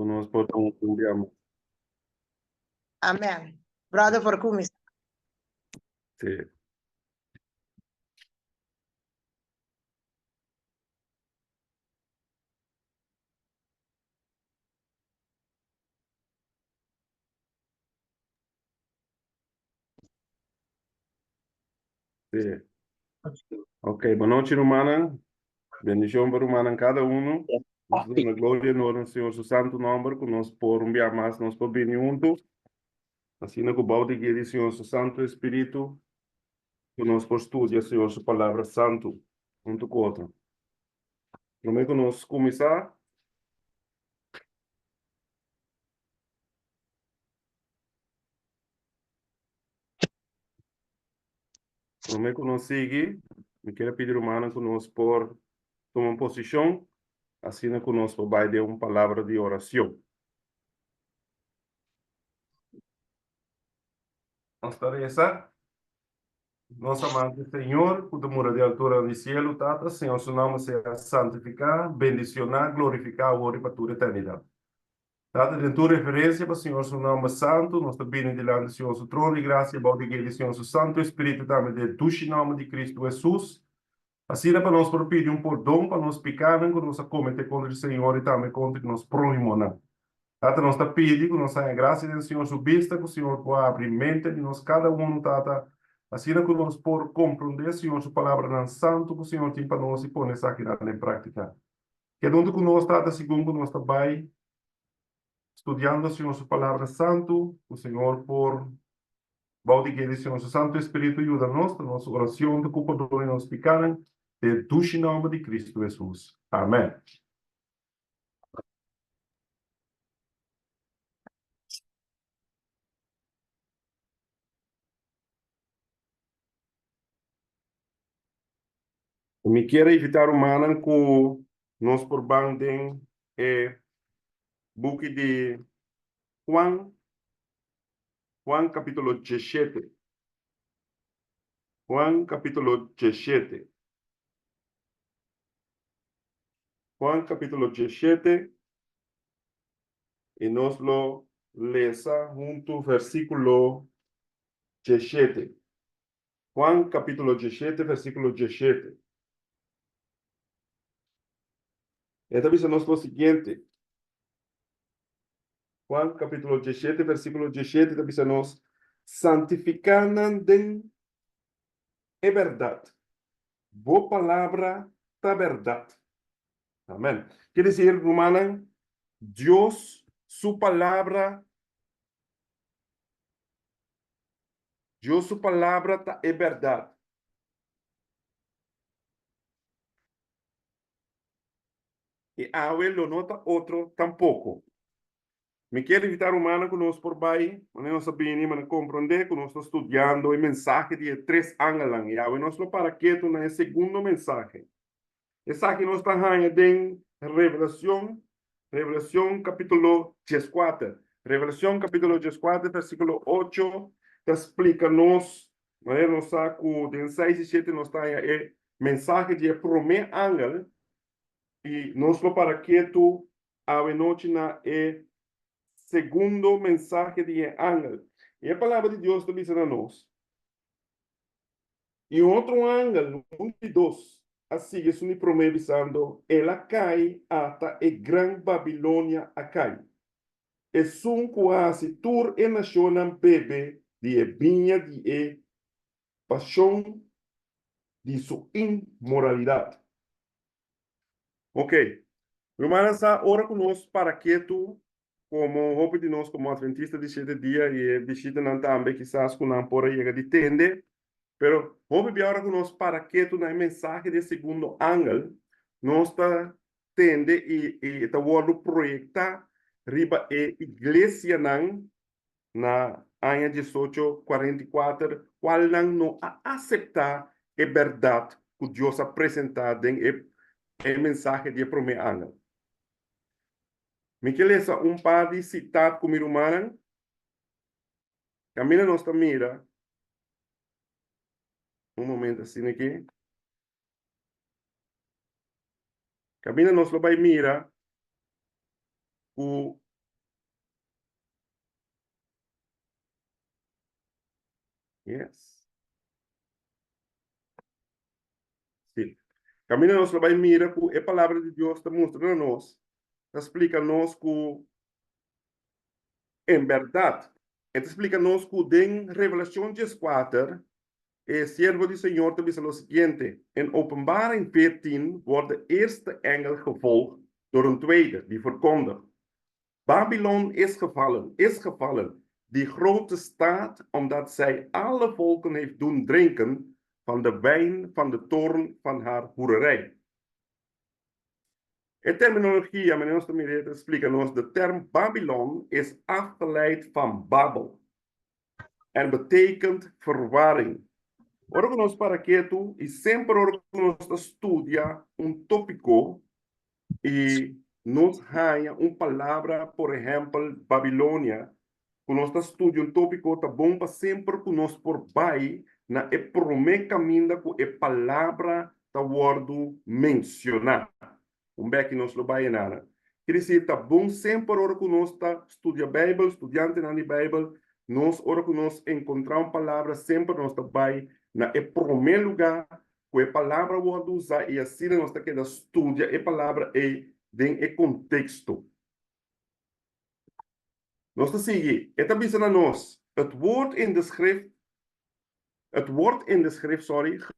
Nós podemos enviar. Amen. Brother for Kumis. Sim. Sim. Ok, boa noite, irmã. Bendição para irmã cada um. Nós damos a glória no Senhor, seu santo nome, que nós por enviar mais, nós por bem juntos. Assim, no cubo de que Senhor, seu santo Espírito, que nós por estudar, Senhor, sua palavra santo, junto com outra. Como é que nós começar? Como é que nós seguir? Me quero pedir, irmã, que nós por tomar posição, assim que nós vai dar uma palavra de oração. Nós estaremos. Nosso amado Senhor, por demora de altura do cielo, Tata, Senhor, seu nome seja santificado, bendicionado, glorificado, agora para toda a eternidade. Tata, de tua referência para o Senhor, seu nome santo, nós também diante do Senhor, seu trono de graça, e balde que Senhor, seu santo Espírito, também de tudo em nome de Cristo Jesus. Assim, para nós pedir um perdão, para nós pecar, que nós cometemos contra o Senhor e também contra nós próximos. Tata, nós pedimos que nós tenha graça do Senhor, sua vista, que o Senhor possa abrir mente de nós, cada um, Tata, assim que nós por compreender, Senhor, sua palavra não santo, que o Senhor tem para nós e pôr essa aqui em prática. Que onde que nós Tata, segundo nós também, estudando, Senhor, sua palavra santo, o Senhor por balde que Senhor, seu Santo Espírito ajuda nós, na nossa oração, de culpa do nós pecaram, de tudo em nome de Cristo Jesus. Amém. Me quero evitar humana com nós por bandem book de Juan, Juan capítulo 17. Juan capítulo 17. Juan capítulo 17. Y nos lo lesa junto versículo 17. Juan capítulo 17, versículo 17. Esta dice nos lo siguiente. Juan capítulo 17, versículo 17, dice nos santificanan den e verdad. Bo palabra da verdad. Amén. Quiere decir, hermana, Dios, su palabra, Dios, su palabra es verdad. Y Abel lo nota otro tampoco. Me quiero invitar, humana, que nós por baixo, nós sabemos, mas compreender que nós estamos estudando o mensaje de 3 ángeles. E agora nós não para quieto no segundo mensaje. Essa aqui nós está em Revelação, Revelação capítulo 14. Revelação capítulo 14, versículo 8, explica-nos, nós saco de 6 e 7, nós está aí, mensaje de primeiro ángel, e nós não para quieto, a noite na segundo mensaje de ángel. E a palavra de Deus também diz a nós. E outro ángel, 22, assim, isso me promete, ela cai até a grande Babilônia a cai. E sum quase tur e nacionam bebe de vinha de paixão de sua imoralidade. Ok. Irmãs, ora conosco para que tu, como roupa de nós, como adventista de 7 dias, e visita não também, quizás, que não pode chegar de tende, pero roupa de ora conosco para que tu, na mensagem de segundo ángel, nós está tende e está vendo projetar riba a igreja na ano 1844, qual não aceitar a verdade que Deus apresentado em a mensagem de primeiro ángel. Me quer um par de citados como irmã. Camila nossa mira. Um momento assim aqui. Camila nos vai mira o Yes. Sim. Caminho nós vai mirar que a palavra de Deus está mostrando a nós, explica-nos que, em verdade, explica-nos que em Revelação 14, el siervo do Senhor te dice lo siguiente: in Openbaring 14 wordt de eerste engel gevolgd door een tweede, die verkondigt: Babylon is gevallen, die grote staat, omdat zij alle volken heeft doen drinken van de wijn van de toorn van haar hoererij. In terminologie, meneer Ostermeer explica-nos, de term Babylon is afgeleid van Babel en betekent verwarring. Ora nós para quieto e sempre ora nós estudia tópico e nos ganha palavra, por exemplo, Babilônia, que nós estudia tópico tá bom para sempre que nós por vai na promessa caminho com a palavra tá word mencionar. Bem que nós lo vai nada. Quer dizer, tá bom sempre ora que nós estudia Bíblia, estudante na Bíblia, nós ora que nós encontrar palavra sempre nós tá vai na primeiro lugar, com a palavra vou usar e assim nós está querendo estudar a palavra e dentro do contexto. Nós está seguindo, é também na nós, het woord in de schrift,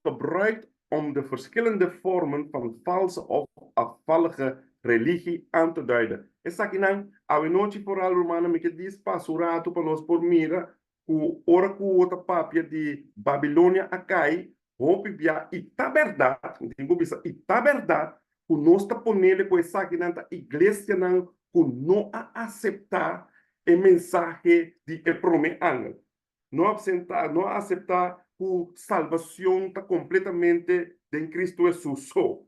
gebruikt om de verschillende vormen van valse of afvallige religie aan te duiden. Essa aqui não, a noite foral romana me que diz passurato para nós por mira, o ora com outra papia de Babilônia acai, hope via e tá verdade, digo bisa, e tá verdade, o nós tá ponele com essa aqui na igreja não, que não a aceitar a mensagem de promessa. Não aceitar que salvação está completamente em Cristo Jesus só.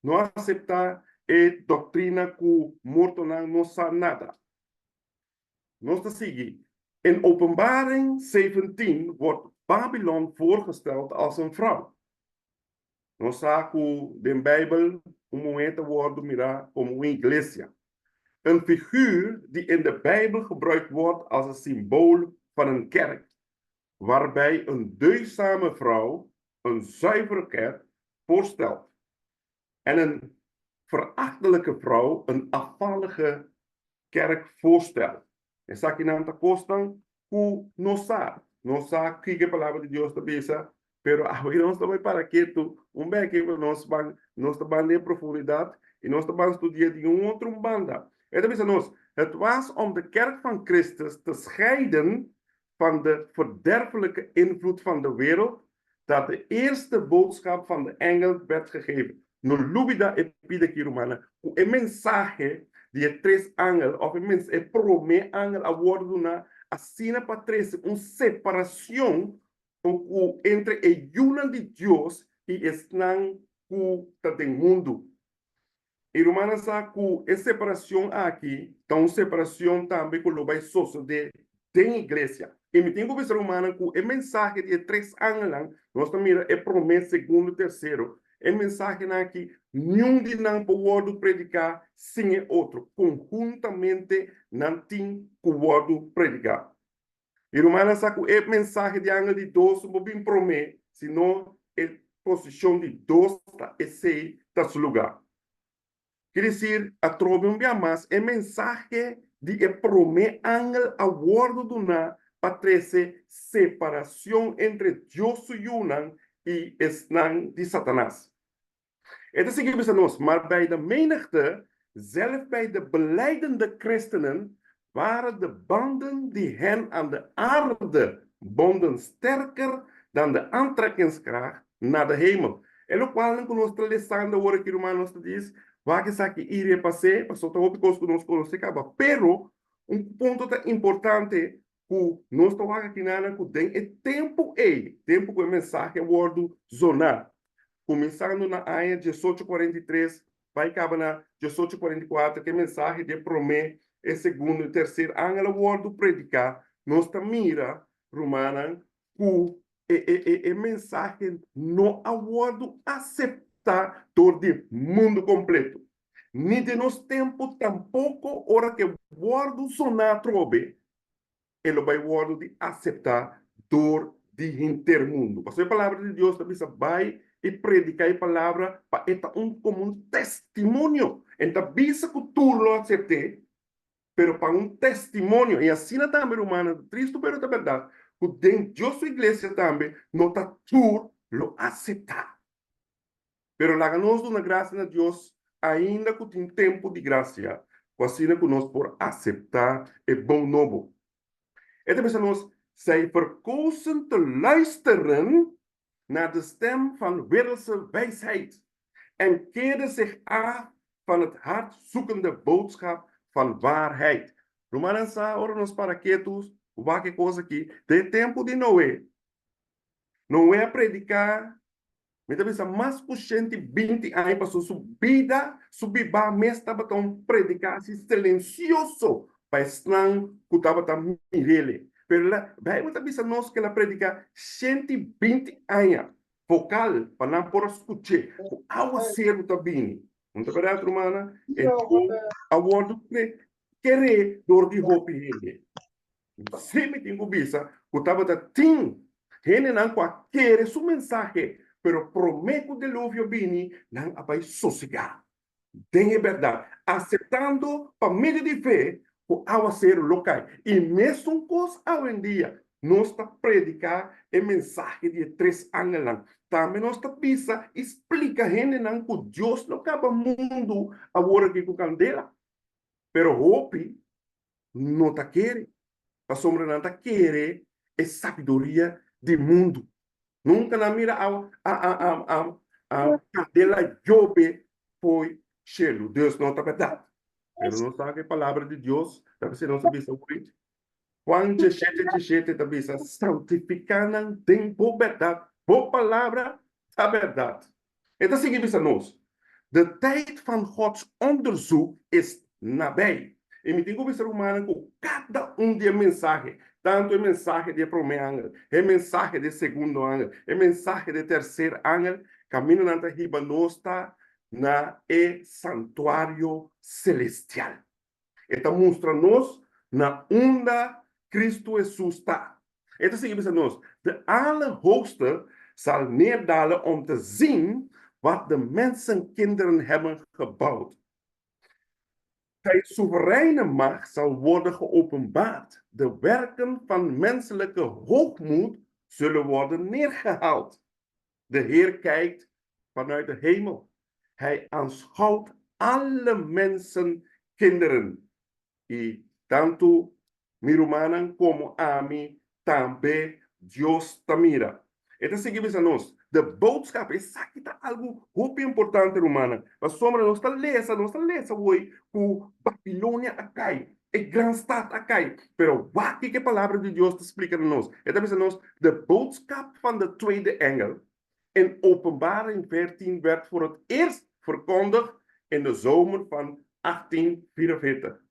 Não aceitar a doutrina que morto não sabe nada. Nós está seguindo. In Openbaring 17 wordt Babylon voorgesteld als een vrouw. Nós sabemos que na Bíblia momento wordt mirar como uma igreja. Een figuur die in de Bijbel gebruikt wordt als een symbool van een kerk, waarbij een deugdzame vrouw een zuivere kerk voorstelt en een verachtelijke vrouw een afvallige kerk voorstelt. Essa aqui não está costando que não sabe que a palavra de Deus está bisa, pero agora nós estamos para quieto, bem que nós estamos em profundidade e nós estamos estudando de outra banda. Então, het was om de kerk van Christus te scheiden van de verderfelijke invloed van de wereld, dat de eerste boodschap van de engel werd gegeven. No lubida epideki romana, een mensagem de três ángeles, of een promessa ángel a worduna, assina para três, uma separação entre a união de Deus e estão do mundo. E Romana sabe que essa separação aqui, então separação também com o vai suceder da igreja. E me tenho que ver Romana que a mensagem de três ángeles, nós também é promessa segundo e terceiro. A mensagem aqui, nenhum de nós pode predicar sem outro. Conjuntamente, não tem que predicar. E Romana sabe que a mensagem de ángel de Deus não bem promessa, senão a posição de Deus está nesse lugar. Quer dizer, a trova mais a mensagem de a promessa ángel a bordo do na para trazer separação entre Deus e Yunan e Esnan de Satanás. Het is gegeven ons, maar bij de menigte, zelfs bij de belijdende christenen, waren de banden die hen aan de aarde bonden sterker dan de aantrekkingskracht naar de hemel. En ook wel in onze lessen, de woorden die Romanos diz, waar que sabe que iria passar, passou a outra coisa que nós conhecemos, pero ponto importante que nós estamos aqui na que tem é tempo que a mensagem word zonar. Começando na área 18:43, vai acabar na 18:44, que é mensagem de promessa, é segundo e terceiro ángel word predicar, nós mira romana que a mensagem não a word aceitar todo o mundo completo. Nem de nos tempo tampouco hora que word sonar trobe, ele vai word de aceitar dor de intermundo. Pasó la palabra de Dios, también vai y predicar la palabra para esta como un testimonio. Entonces, que tú lo acepté, pero para un testimonio. Y así también, humana, triste, pero es verdad. Yo soy iglesia también, no está tú lo aceptar. Pero la ganamos de una gracia de Dios, ainda que tem tempo de gracia, assim que nós por aceitar het bom novo. En dan nós, zij verkozen te luisteren naar de stem van wereldse wijsheid en keerden zich af van het hartzoekende boodschap van waarheid. Romanos ora nos paraquetos, qualquer coisa aqui, de tempo de Noé. Noé a predicar, me pensa mais que 120 anos passou subida, mas estava tão predicar assim, silencioso, para estar que estava tão mirele. Pero la Bible também nos que ela predica 120 anos, vocal, para não por escutar, o água servo também. Não é verdade, romana? Então, a word querer door die hoop ele. Sempre tenho vista, que estava da tim, ele não quer sua mensagem, pero prometo de dilúvio vini, não vai sossegar. Tem verdade, aceitando para meio de fé, o ao ser local. E mesmo coisa hoje em dia, nós está predicar a mensagem de 3 anos. Também nós está pisa, explica a gente não que Deus não acaba o mundo agora aqui com candela. Pero hope não está querendo. A sombra não está querendo é sabedoria do mundo. Nunca na mira a candela Jobe foi cheio. Deus não está verdade. Pero não sabe a palavra de Deus. Deve ser não sabe sobre. Juan 17 também está santificando tempo verdade. Por palavra a verdade. Então seguimos a nós. De tijd van Gods onderzoek is nabij. E me tenho visto humano com cada de mensagem, tanto a mensagem de primeiro ángel, a mensagem de segundo ángel, a mensagem de terceiro ángel, caminho na riba nossa na santuário celestial. Então mostra-nos na onda Cristo Jesus está. Então seguimos a nós. De Allerhoogste zal neerdalen om te zien wat de mensenkinderen hebben gebouwd. Zijn soevereine macht zal worden geopenbaard. De werken van menselijke hoogmoed zullen worden neergehaald. De Heer kijkt vanuit de hemel. Hij aanschouwt alle mensenkinderen. Y tanto mi hermana como a mí también Dios te mira. Então seguimos a nós. De boodschap is algo muito importante, romana. Mas sombra nós está lesa hoje, o Babilônia acai, a grande stad acai. Pero wat que a palavra de Deus te explica a nós? Então a nós, de boodschap van de tweede engel in Openbaring 14 werd voor het eerst verkondigd in de zomer van 1844.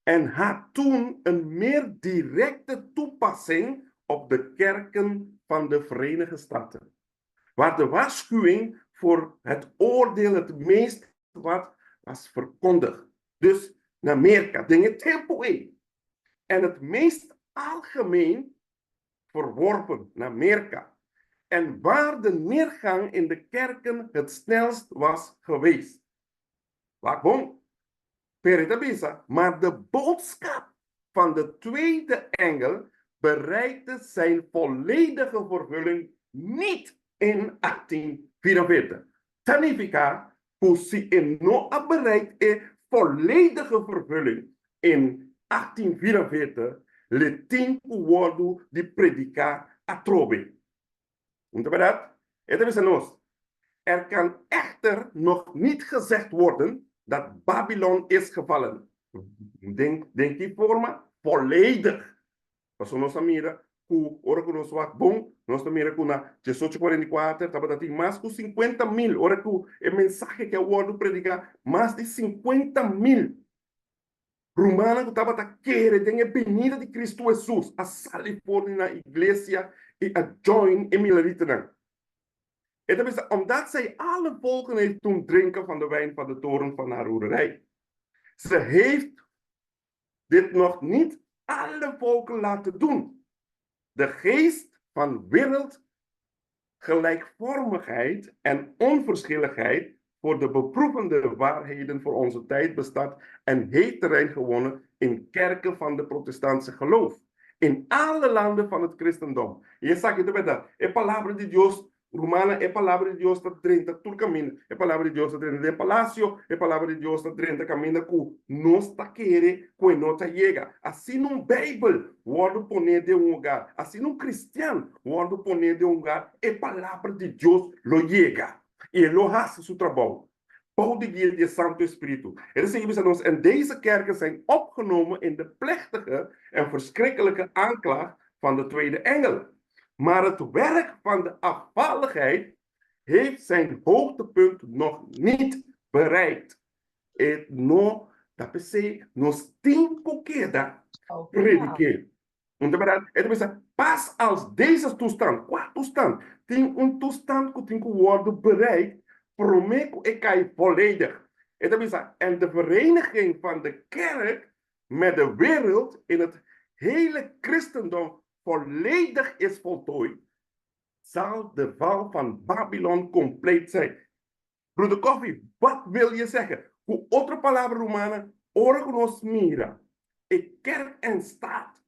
En had toen een meer directe toepassing op de kerken van de Verenigde Staten. Waar de waarschuwing voor het oordeel het meest was verkondigd. Dus in Amerika, dingen tempo in. En het meest algemeen verworpen in Amerika. En waar de neergang in de kerken het snelst was geweest. Waarom? Maar de boodschap van de tweede engel bereikte zijn volledige vervulling niet in 1844. Significa que se não bereikt een volledige vervulling in 1844, le tempo worden de predicar a trove. Muito verdade? Er kan echter nog niet gezegd worden dat Babylon is gevallen. Denk die forma volledig. Mas nossa mira, ora que nós vamos bom, nossa mira com na 1844, estava dando mais de 50.000. Ora que o mensagem que eu vou predicar, mais de 50.000. Romana que estava querendo, tem a venida de Cristo Jesus, a Califórnia na igreja e a join em Milaritana. En dat is omdat zij alle volken heeft doen drinken van de wijn van de toren van haar hoererij. Ze heeft dit nog niet alle volken laten doen. De geest van wereldgelijkvormigheid en onverschilligheid voor de beproevende waarheden voor onze tijd bestaat en heeft terrein gewonnen in kerken van de protestantse geloof. In alle landen van het christendom. Y esa que te verdad, es palabra de Dios romana, es palabra de Dios está 30 tu camino, es palabra de Dios está 30 de palacio, es palabra de Dios está 30 camina que não está querer que não te llega. Assim num Bible, word poner de um lugar, assim num cristiano, word poner de um lugar, é palavra de Deus lo llega. E ele hace seu trabalho. Paul de Geer, de Santo Espírito. Er is ons en deze kerken zijn opgenomen in de plechtige en verschrikkelijke aanklacht van de tweede engel. Maar het werk van de afvalligheid heeft zijn hoogtepunt nog niet bereikt. Het no, dat betekent, nos tiempo queda predicar. Pas als deze toestand, qua toestand, tem toestand que tem que worden bereikt, prometo ik hij volledig. En de vereniging van de kerk met de wereld in het hele christendom volledig is voltooid, zal de val van Babylon compleet zijn. Broeder Koffie, wat wil je zeggen? Hoe otra palabra romana, organos mira, kerk en staat,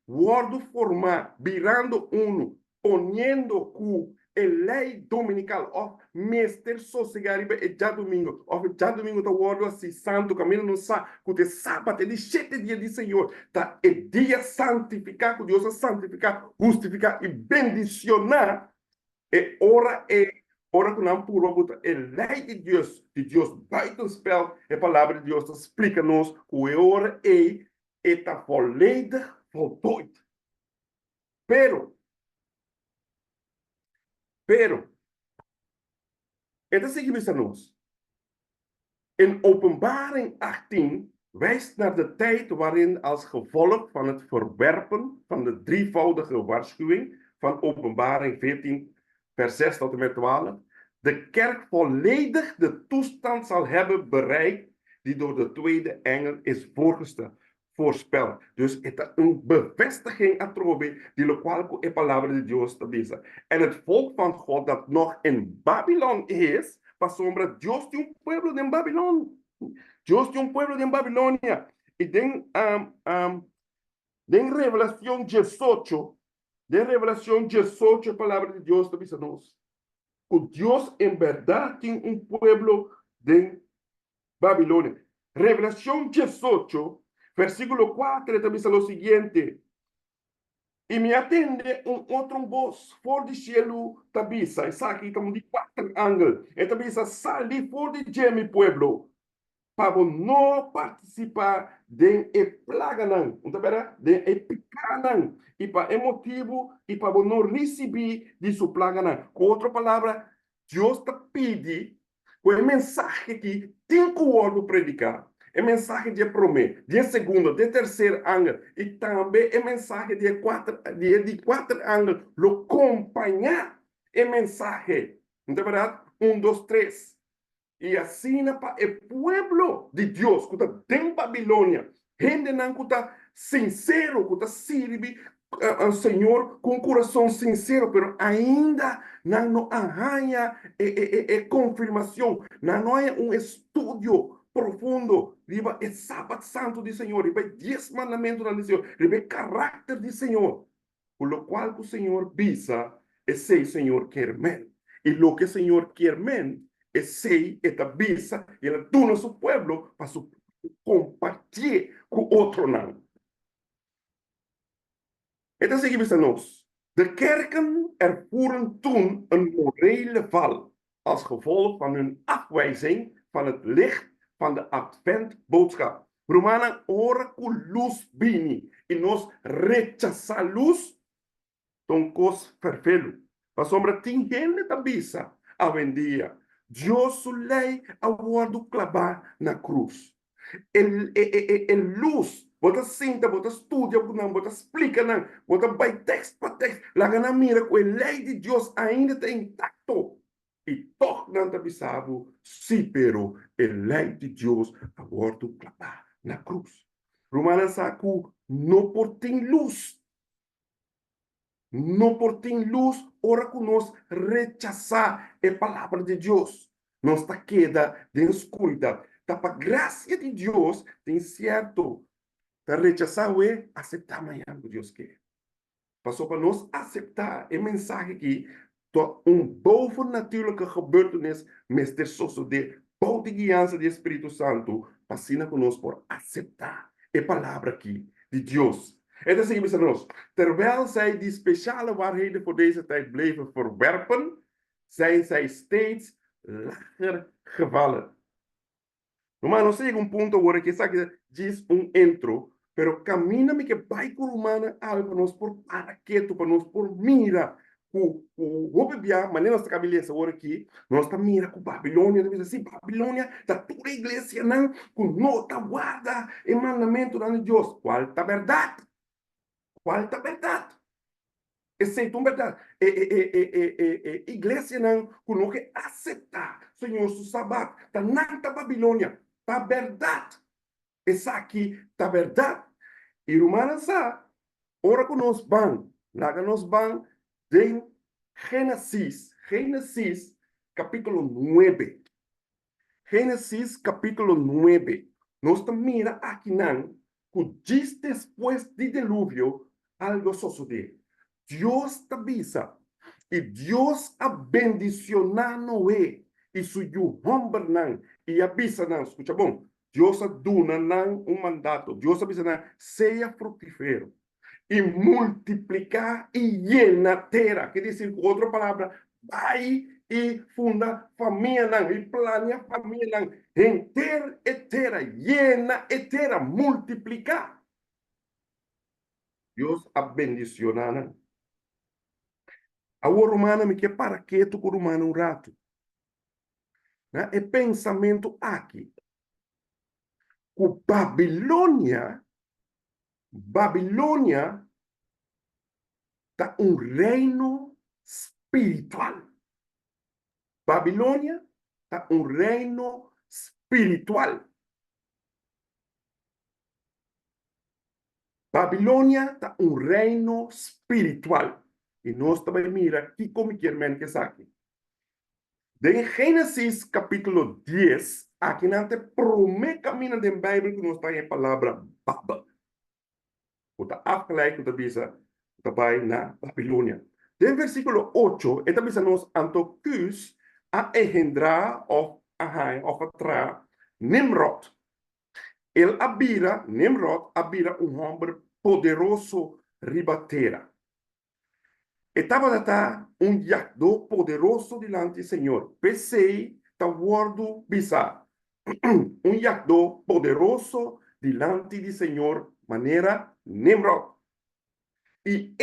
worden formar, virando uno, poniendo cu el lei dominical, of meester sosegaribe e já domingo, of já domingo tá word assim, santo, caminho no sa, cu te sábado, ele 7 dias de Senhor, tá, é dia santificar, cu Deus santificar, justificar e bendicionar, e ora que não puro, é lei de Deus buitenspel, a palavra de Deus explica-nos que a hora está volledig voltooid. Pero, het is seguimos. In Openbaring 18 wijst naar de tijd waarin als gevolg van het verwerpen van de drievoudige waarschuwing van Openbaring 14, vers 6 tot en met 12, de kerk volledig de toestand zal hebben bereikt die door de tweede engel is voorspeld. Dus het is een bevestiging atrobe die lokaal is palavra de Dios te dice. En het volk van God dat nog in Babylon is, para sombra, Dios de un pueblo de Babylon. Dios de un pueblo de Babilonia. Y den Revelación 18, de Revelación 18, palabra de Dios te dice nos. Dios en verdad tiene un pueblo de Babilonia. Revelación 18, versículo 4, también dice lo siguiente. Y me atende outro voz, for de cielo, tabisa, essa aqui estamos de 4 ângulos. E tabisa, sali for de mi pueblo, para não participar de plaga não, de picar não, e para motivo, e para não receber de sua plaga não. Com outra palavra, Deus te pede, com a mensagem que tem que o predicar. É mensagem de primeiro, de segundo, de terceiro ângulo. E também é mensagem de quatro ângulos. Lo acompanhar é mensagem. Então, verdade? 1, 2, 3. E assim para o pueblo de Deus, que está em Babilônia, gente não que está sincero, que está sirve ao Senhor com coração sincero, mas ainda não arranha confirmação, não há estudo profundo, riba é sábado santo do Senhor, riba 10 mandamentos do Senhor, riba caráter do Senhor, por lo qual o Senhor visa é ser o Senhor quer men, e lo que o Senhor quer men é ser esta visa, e ela tuna seu pueblo para compartilhar com outro não. Então seguimos a nós. De kerken ervoeren toen een morele val, als gevolg van hun afwijzing van het licht van de adventboodschap. Romana ora cu luz bini y nos rechaza luz ton cos perfelo. A sombra tingene tabisa a vendia. Dios su lei a guardo clavar na cruz. El luz, bota cinta, bota estudia, bota explica, bota by text para text. La gana mira que a lei de Dios ainda está intacto. E toch não te avisava, sim, pero a lei de Deus agora clavar na cruz. Romana saco não por tem luz. no por tin luz, ora que nos rechazar a palavra de Deus. Nós está queda de escuridão. Tá para graça de Deus, tem certo. Tá rechazar o aceitar amanhã o Deus quer. Passou para nós aceitar a mensagem aqui. Bovennatuurlijke gebeurtenis met de soort de bouw de guiança do Espírito Santo, passina conosco por aceitar a palavra aqui de Deus. En dan zeggen we ons, terwijl zij die speciale waarheden voor deze tijd bleven verwerpen, zijn zij steeds lager gevallen. Mas não sei um ponto agora que sabe diz intro, pero camina-me que vai com humana algo para nós por para quieto, para nós por mira o bebia, maneira nossa cabeça agora aqui, nós tá mira com Babilônia, diz assim, Babilônia, tá toda a igreja não, com nota guarda e mandamento de Deus. Qual tá verdade? Qual tá verdade? Exceto uma verdade. Igreja não, com não que aceitar, Senhor, o sábado, tá nada Babilônia. Tá verdade. Essa aqui tá verdade. E romana sa, ora que nós vamos, lá que nós vamos, em Gênesis, capítulo 9. Gênesis, capítulo 9. Nós mira aqui não, que diz depois do dilúvio, algo sucede. Deus te avisa, e Deus abendicionar Noé, e suyo homem não, e avisa não, escuta bom, Deus duna não mandato, Deus avisa não, seja frutífero, e multiplicar e llena terra, quer dizer, com outra palavra, vai e funda família não, e planeia família não, enter e terra, llena e terra, multiplicar. Deus abendicionar não. A romana me quer para que tu com romano rato. Né? É pensamento aqui. O Babilônia tá reino espiritual. Babilônia tá reino espiritual. Babilônia tá reino espiritual. E nós também mira aqui como que é que está aqui. De Gênesis capítulo 10, aqui não tem primeiro caminho da Bíblia que nós tem a palavra Babel. O tá afgeleid com a bisa daarbij na Babilônia. De versículo 8, eta bisa nos Antiochus a engendrar of atra Nimrod. Nimrod abira homem poderoso ribatera. Estava jacto poderoso delante do Senhor. Pensei, tá word bisa. Jacto poderoso delante do Senhor, maneira Nimrod. E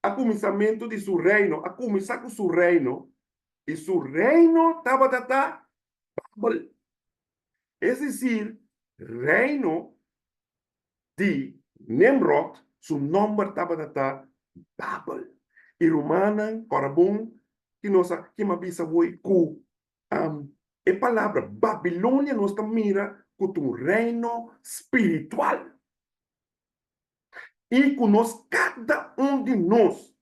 a começamento de seu reino, a começar com seu reino, e seu reino estava Babel. É decir, reino de Nimrod, seu nome estava Babel. E romana, corabum, que nós aqui me avisa hoje, a palavra Babilônia nós mira com um reino espiritual. E conosco, cada de nós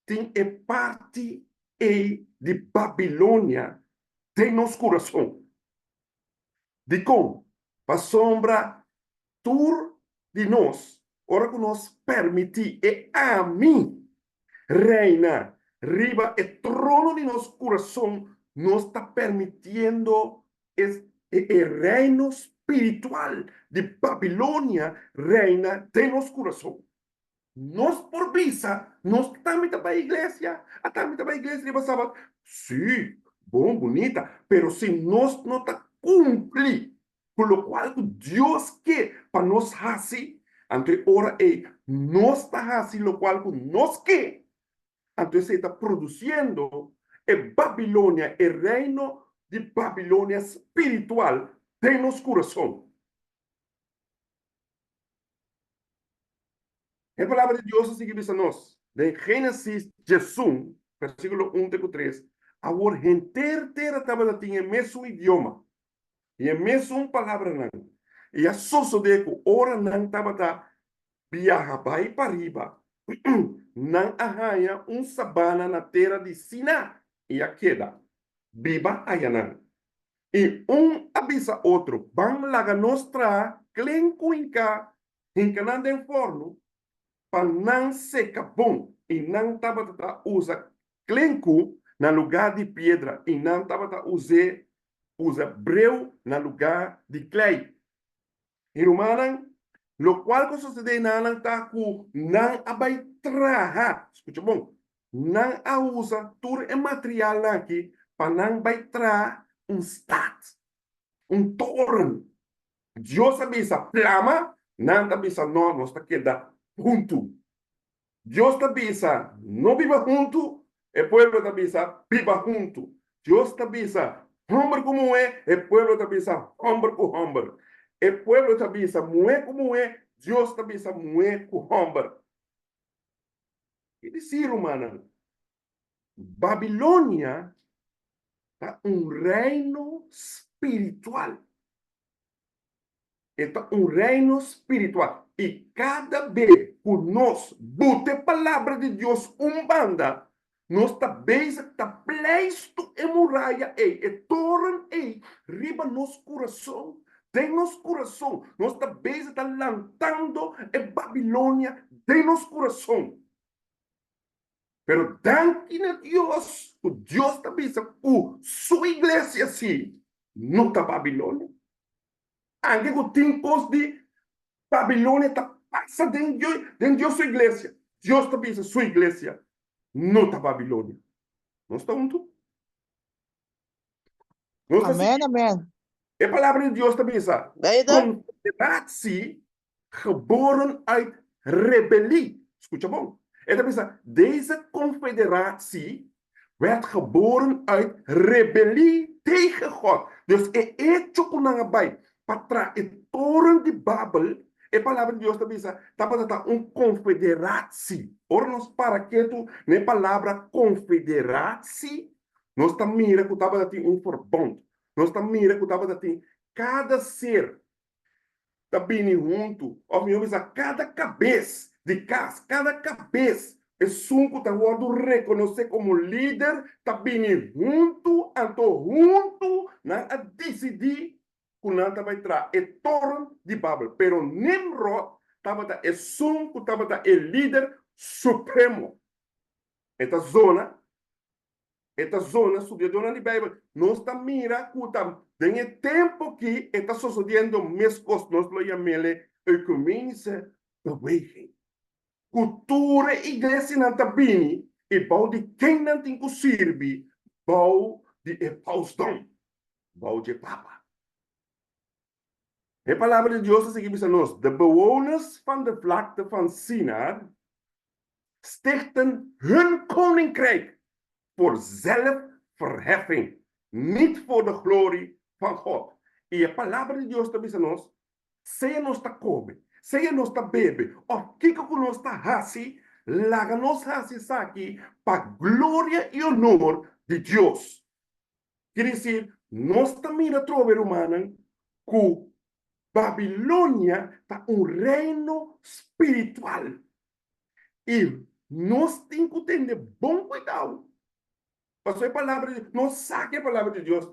tem parte de Babilônia em nosso coração. De como? Para sombra de nós, ora que nós permitir e a mim reina riba e trono de nosso coração, nos está permitindo o reino espiritual de Babilônia reina de nosso coração. Nós por visa, nós também para a igreja, de sábado. Sim, bom, bonita, pero se nós não está cumprir com o qual Deus quer para nós fazer, então ora nós está fazendo o qual nós quer, então se está produzindo Babilônia, o reino de Babilônia espiritual de nosso coração. A palavra de Deus assim que diz a nós, de Gênesis 1, versículo 1 a 3, a gente terra estava tinha mesmo idioma, e a mesma palavra não. E a sosodeco, ora não tabata, viaja vai para riba. Não arranha sabana na terra de Siná. E a queda. Biba ayanan. E avisa outro. Bang laga nostra, clenco inca nan den forno, para não seca bom. E não tabata usa clenco na lugar de pedra. E não tabata usa breu na lugar de clay. E romanan, lo qual que sucede nanan tá com não abai traha. Escuta bom. Não a usa tur é material aqui para não vai trazer stat, torno. Deus avisa plama, não avisa não, nós está queda junto. Deus avisa não viva junto, e pueblo avisa viva junto. Deus avisa hombre como é, pueblo avisa hombre com hombre. E pueblo avisa mulher como é, Deus avisa mulher com hombre. E dizer, humana, Babilônia é reino espiritual. Então, reino espiritual. E cada vez que nós bote a palavra de Deus banda, nós também está pleito em muralha e torna riba nosso coração. Tem nosso coração. Nós também está lançando em Babilônia de nosso coração. Pero danke a Deus, o Deus também sabe, sua igreja sim, não está Babilônia. Anche com tempos de Babilônia está passa dentro de sua igreja. Deus também sabe, sua igreja não está Babilônia. Não está junto? Não está Amen, amen. É a palavra de Deus também sabe. Beter? Confederatie geboren uit rebellie. Escuta bom. É também sabe, deze confederatie werd geboren uit rebellie tegen God. Dus é hecho com nangabay para o toren de Babel. A palavra de Deus também está para confederatie. Ora nós para que tu na palavra confederatie nós está mira que estava verbond. Nós está mira que estava cada ser está bem junto. Ou melhor, cada cabeça de casa, cada cabeça é sunco tá guardo reconhecer como líder, tá bem junto, anto junto, na a decidir que não vai trazer é torno de Babel. Pero Nimrod tava é sunco, tava é líder supremo. Esta zona subiu dona de Bíblia. Nós está mira que tem tempo que está sucedendo mais coisas, nós lo chamamos ecumenische beweging. Cultura igreja não está bem, e bouw de quem não tem que servir, bouw de pausdom, bouw de papa. A palavra de Deus é seguinte a nós: de bewoners van de vlakte van Sinar stichten hun koninkrijk voor zelfverheffing, niet voor de glorie van God. E a palavra de Deus também a nós, seja nós está come, seja nós está bebe, ou que nós está assim, laga nós assim aqui para glória e honor de Deus. Quer dizer, nós também a trover humana que Babilônia está reino espiritual. E nós temos que ter bom cuidado. Passou a palavra de Deus, não saque a palavra de Deus,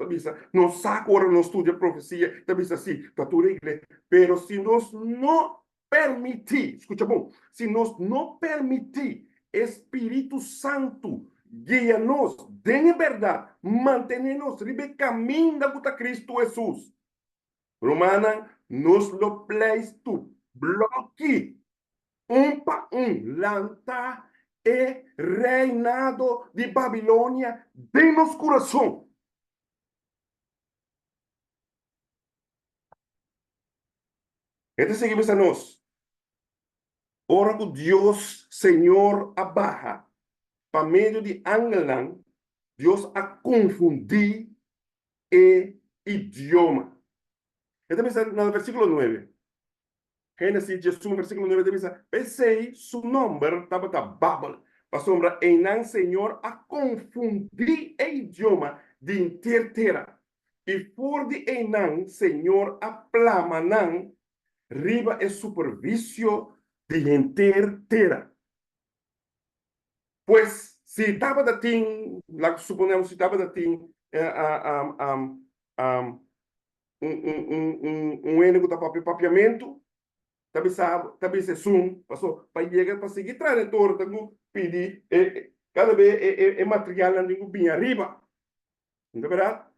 não saque agora, não estuda a profecia, também assim, está tudo em inglês. Pero se nós não permitir, escuta bom, se nós não permitir Espírito Santo guia-nos, de verdade, manter-nos no caminho da Cristo Jesus. Romana, nos lo pleito, bloque, para lançar e reinado de Babilônia de nosso coração. Então seguimos a nós. Ora com Deus, Senhor, abaja, para meio de angelan, Deus a confundir o idioma. Então, no versículo 9. Gênesis 1, versículo 9, dice, pensei, su nombre estaba Babel, para sombra, en el Señor a confundir el idioma de intertera. E voor die enang, Senhor, aplamanang, riba é supervisio de inteira. Pues, se estava da tim, lá suponemos se estava da tim, único da papiamento, também se sum, passou, para chegar para seguir trajetória, tenho pedir, cada vez é material não bem arriba, não é verdade?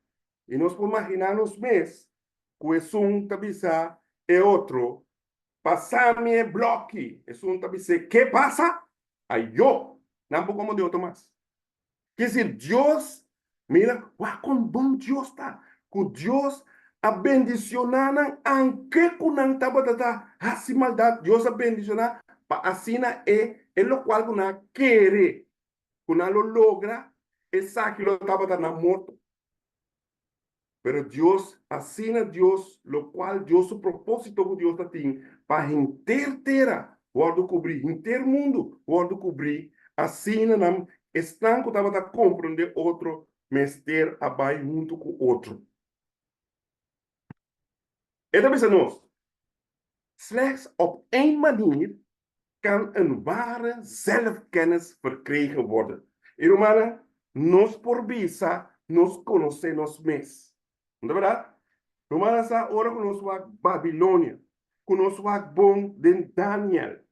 E nós podemos imaginar nos meses, que é um também é outro, passar-me é bloque, é um também que passa? Aí eu, não vou como de outro mais. Quer dizer, Deus, mira, uau, como bom Deus está, que Deus abendicionar anche kunang tabata hasi maldade Deus abendicionar pa asina é lo qual kuna querer kuna lo logra esa que lo tabata na morto pero Deus asina Deus lo qual Deus o propósito que Deus tem para inteira guardo cobrir inteiro mundo guardo cobrir asina nam estanco tabata compreender outro mester abai junto com outro. En dat is een ons. Slechts op één manier kan een ware zelfkennis verkregen worden. En Romana, nos por visa, nos conocemos mes. ¿No es verdad? Romana sa ahora conozco Babilonia. Conozco bon de Daniel.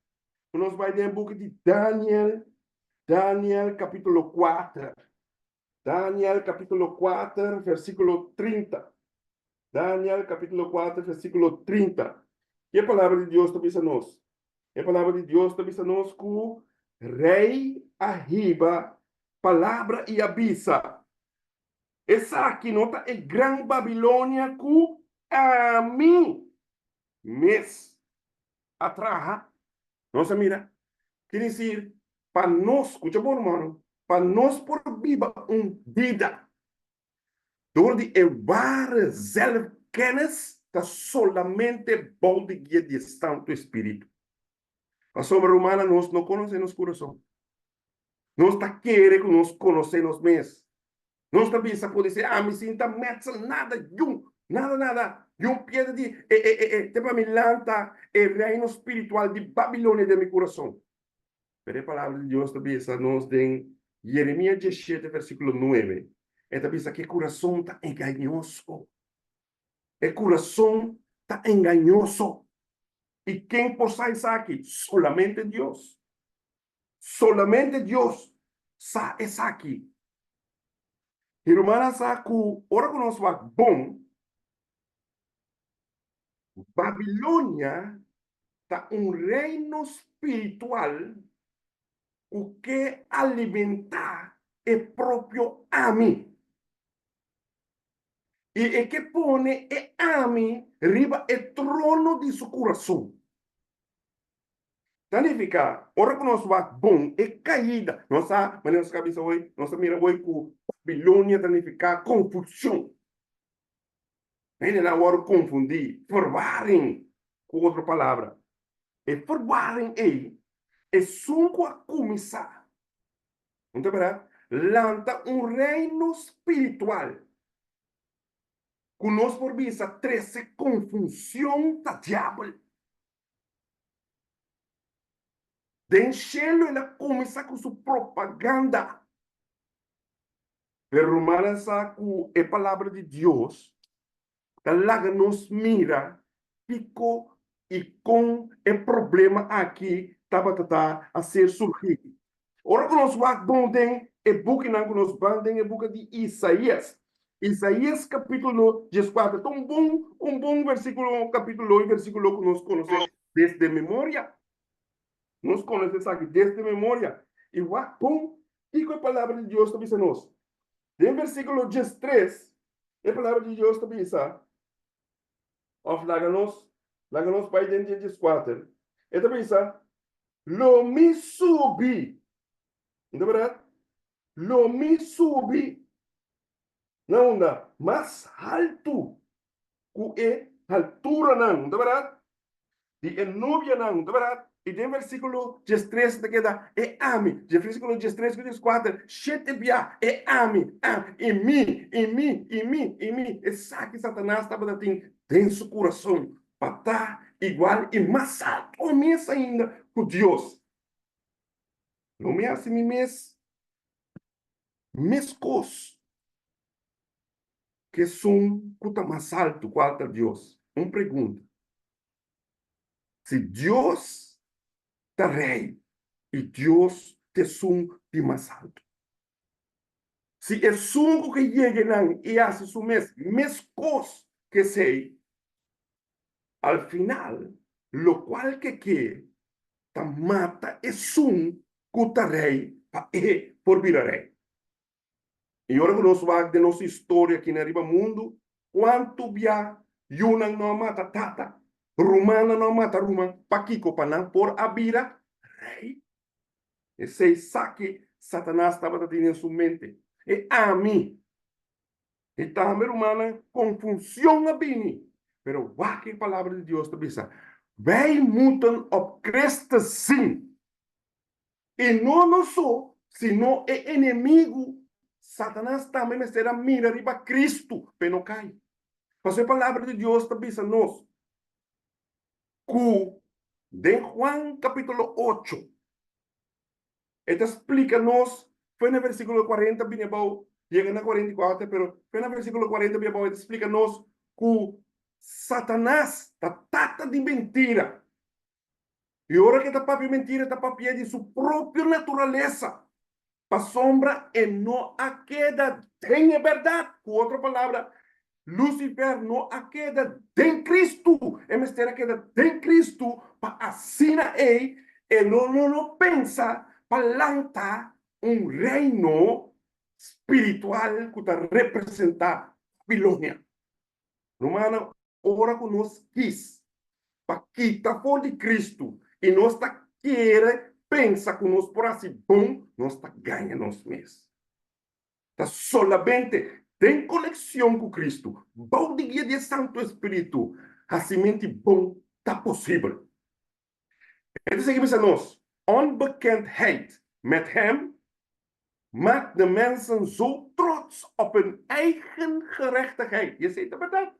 Conozco el book de Daniel. Daniel capítulo 4. Daniel capítulo 4, versículo 30. Daniel capítulo 4, versículo 30. E a palavra de Deus também a nós. E a palavra de Deus também a nós com rei arriba, palavra e abisa. Essa aqui nota é Gran Babilônia com a mim. Mês atrás. Nossa, mira. Quer dizer, para nós, escuta bom, irmão, para nós por viva vida. Door die ware zelfkennis, dat solamente bom de guia de Santo Espírito. A sombra romana nós não conhecemos coração. Nós está querendo que nós conhecemos mesmo. Nós também só pode dizer, me sinta metzel, nada, nada. Pieda de, tema me lanta, reino espiritual de Babilônia de meu coração. Pero a palavra de Deus também nos tem Jeremias 17, versículo 9. Esta pensa que coração está engañoso. O coração está engañoso. E quem possa estar aqui? Solamente Deus. Solamente Deus está aqui. E Romana sabe que, ora que nós vamos bom, Babilônia está reino espiritual o que alimentar o próprio homem. E que pone o homem riba o trono de seu coração. Significa, ora que nós vamos bom, é caída. Nossa cabeça hoje, nossa mira hoje com Babilônia, significa confusão. Ele não hora confundir, forvarem com outra palavra. E forvarem é sunco a começar. Não é verdade? Lanta reino espiritual. Conosco por vista, 13 confusão da diabo. Deixá-lo ela começar com sua propaganda. Pero Romana sabe que a palavra de Deus, ela nos mira, pico e com o problema aqui, estava a ser surgido. Ora que nós vamos ver o book que nós vamos o book de Isaías. Isaías capítulo 14, um bom versículo, capítulo 8, versículo que nós conhecemos desde memória. Nós conhecemos aqui desde memória. E que a palavra de Deus também nós. Em versículo 13, a palavra de Deus também está. Láganos para dentro de 14. E também está. Lo me subi. Não é verdade? Lo me subi. Não dá. Mais alto. Que é altura não. Não é verdade? De nuvem não. Não é verdade? e de versículo 13 te queda, e ame. De versículo 13 e 14, Shetebia, e ame, em mim. E sabe que Satanás estava dentro de seu coração, para estar igual e mais alto ainda com Deus. Não me hace mescos que são puta mais alto quanto Deus. Uma pergunta. Se Deus te rei e Deus te sum de mais alto. Se é sungo que chega e hace su mescos que sei, al final, lo qual que ta mata é sum que te rei pa por vir a rei. E agora nós vamos de nossa história aqui na riba mundo, quanto via Yunan não mata tata, Romana não mata Roman, Paquico panang por abira rei. Esse saque Satanás estava tendo em sua mente. E a mim. E também humana confusão a bini. Pero o que a palavra de Deus te diz? Wij moeten op Christus zien. E não só, sino é inimigo. Satanás também será mira riba Cristo, pero não cai. Mas a palavra de Deus te diz a nós. Que de Juan capítulo 8, ele explica-nos, foi no versículo 40, llega na 44, pero foi no versículo 40, ele explica-nos que Satanás está tata de mentira. E agora que está papi mentira, está papi de sua própria natureza. Para sombra e não a queda tem verdade. Com outra palavra, Lucifer não a queda em Cristo. É mistério a queda em Cristo. Para assim ele não pensa para lançar reino espiritual que está representar Babilônia. Romana, ora que nós quis para quitar fora de Cristo e nós está querer pensa que nós por assim bom nós está ganhando nós mesmos. Está solamente tem conexão com Cristo, bom de guia de Santo Espírito, assim bom está possível. Het is even nós, onbekendheid met hem maakt de mensen zo trots op hun eigen gerechtigheid. Je ziet het dat?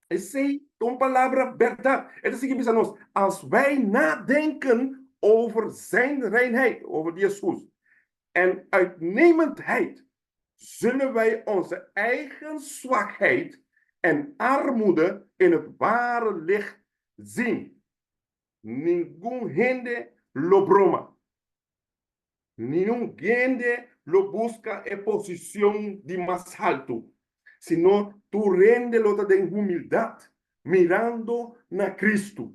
Eu sei uma palavra verdade. Het is even nós, als wij nadenken over zijn reinheid, over Jezus, en uitnemendheid, zullen wij onze eigen zwakheid en armoede in het ware licht zien. Ningún gente lo broma. Ningún gente lo busca en posición de más alto, sino tú réndelo de humildad, mirando na Cristo.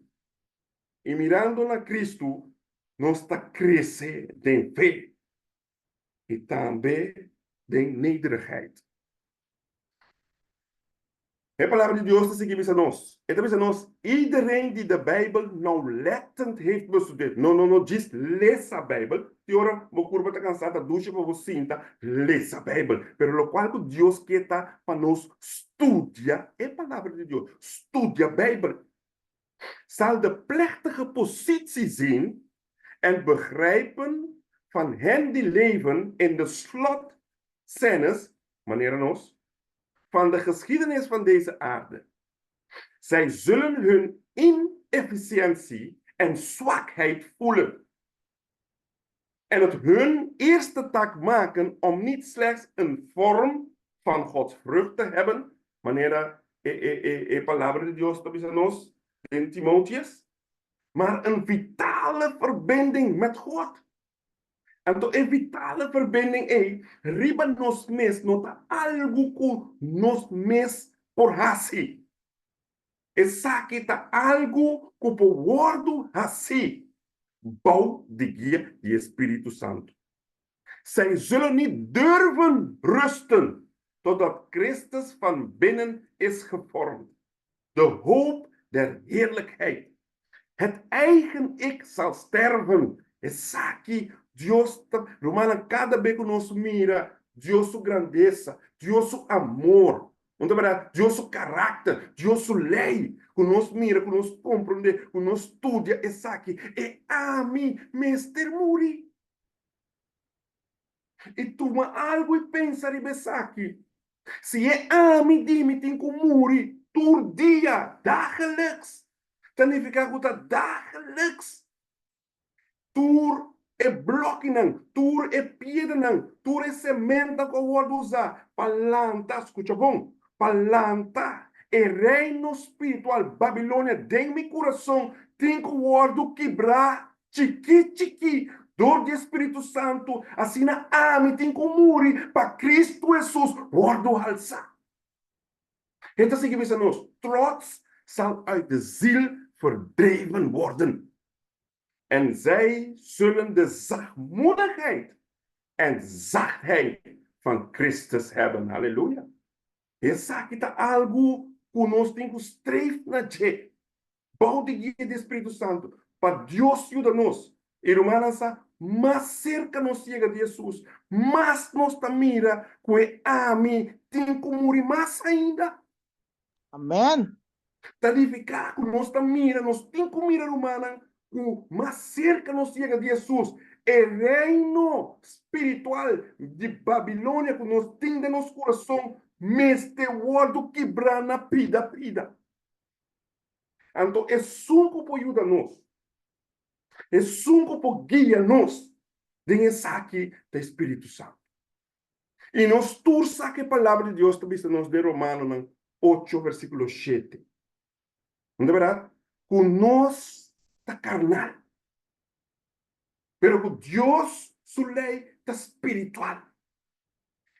Y mirando na Cristo, nos está crece de fe e também de nederigheid. A palavra de Deus está seguindo a nós. Então, a nós, iedereen die de Bijbel nauwlettend heeft bestudeerd. Não diz, lees a Bijbel. E ora, vou curva está cansada, ducha para você sinta, lees a Bijbel. Pero lo qual Deus quer para nós estudia a palavra de Deus. Estudia a Bijbel. Zal de plechtige positie zien en begrijpen van hen die leven in de slotscènes, wanneer ons, van de geschiedenis van deze aarde. Zij zullen hun inefficiëntie en zwakheid voelen. En het hun eerste taak maken om niet slechts een vorm van Gods vrucht te hebben, wanneer palabra de Dios te nos in Timotheus, maar een vitale verbinding met God. En to een vitale verbinding riba nos mes nota algo que nos mes por hasi. Essa que tá algo que por wordo hasi. Bouw de guia de Espírito Santo. Zij zullen niet durven rusten totdat Christus van binnen is gevormd. De hoop der heerlijkheid. Het eigen ik zal sterven. Essa que Deus, Romana, cada vez que nos mira, Deus sua grandeza, Deus seu amor, Então, Deus seu caráter, Deus sua lei, que nós mira, que nós compreende, que nós estudia, essa aqui, é a mim, mestre muri. E toma algo e pensa em aqui. Se é a mim, dime, tem que muri, tur dia, dagelijks. Significa que dagelijks. Tur é bloco não, tur é pedra não, tur é semente que eu vou usar. Palanta, escuta bom? Palanta é reino espiritual. Babilônia, dentro do meu coração, tem que o quebrar, chiqui, dor de Espírito Santo, assim na ame, tem que morrer para Cristo Jesus, word alçar. Então, significa nós, trots zal uit de ziel verdreven worden. En zij zullen de zachtmoedigheid en zachtheid van Christus hebben. Halleluja. Essa aqui está algo que nós temos que streven naar je. Bouw de guia do Espírito Santo. Para Deus ajudar-nos. E Romanos, mais cerca nos chega de Jesus, mais nos mira que a mim tem que morrer mais ainda. Amen. Tadificar que nós mira, nós tem que mirar humana, mais cerca nos chega de Jesus. O reino espiritual de Babilônia que nós temos no nosso coração, este word quebrar na pida. Então, é sunco para ajudar-nos. É sunco para guiar-nos. Tem aqui do Espírito Santo. E nós tursa que a palavra de Deus também nos de Romanos 8, versículo 7. De verdade, que nós está carnal. Pero que Deus, sua lei, está espiritual.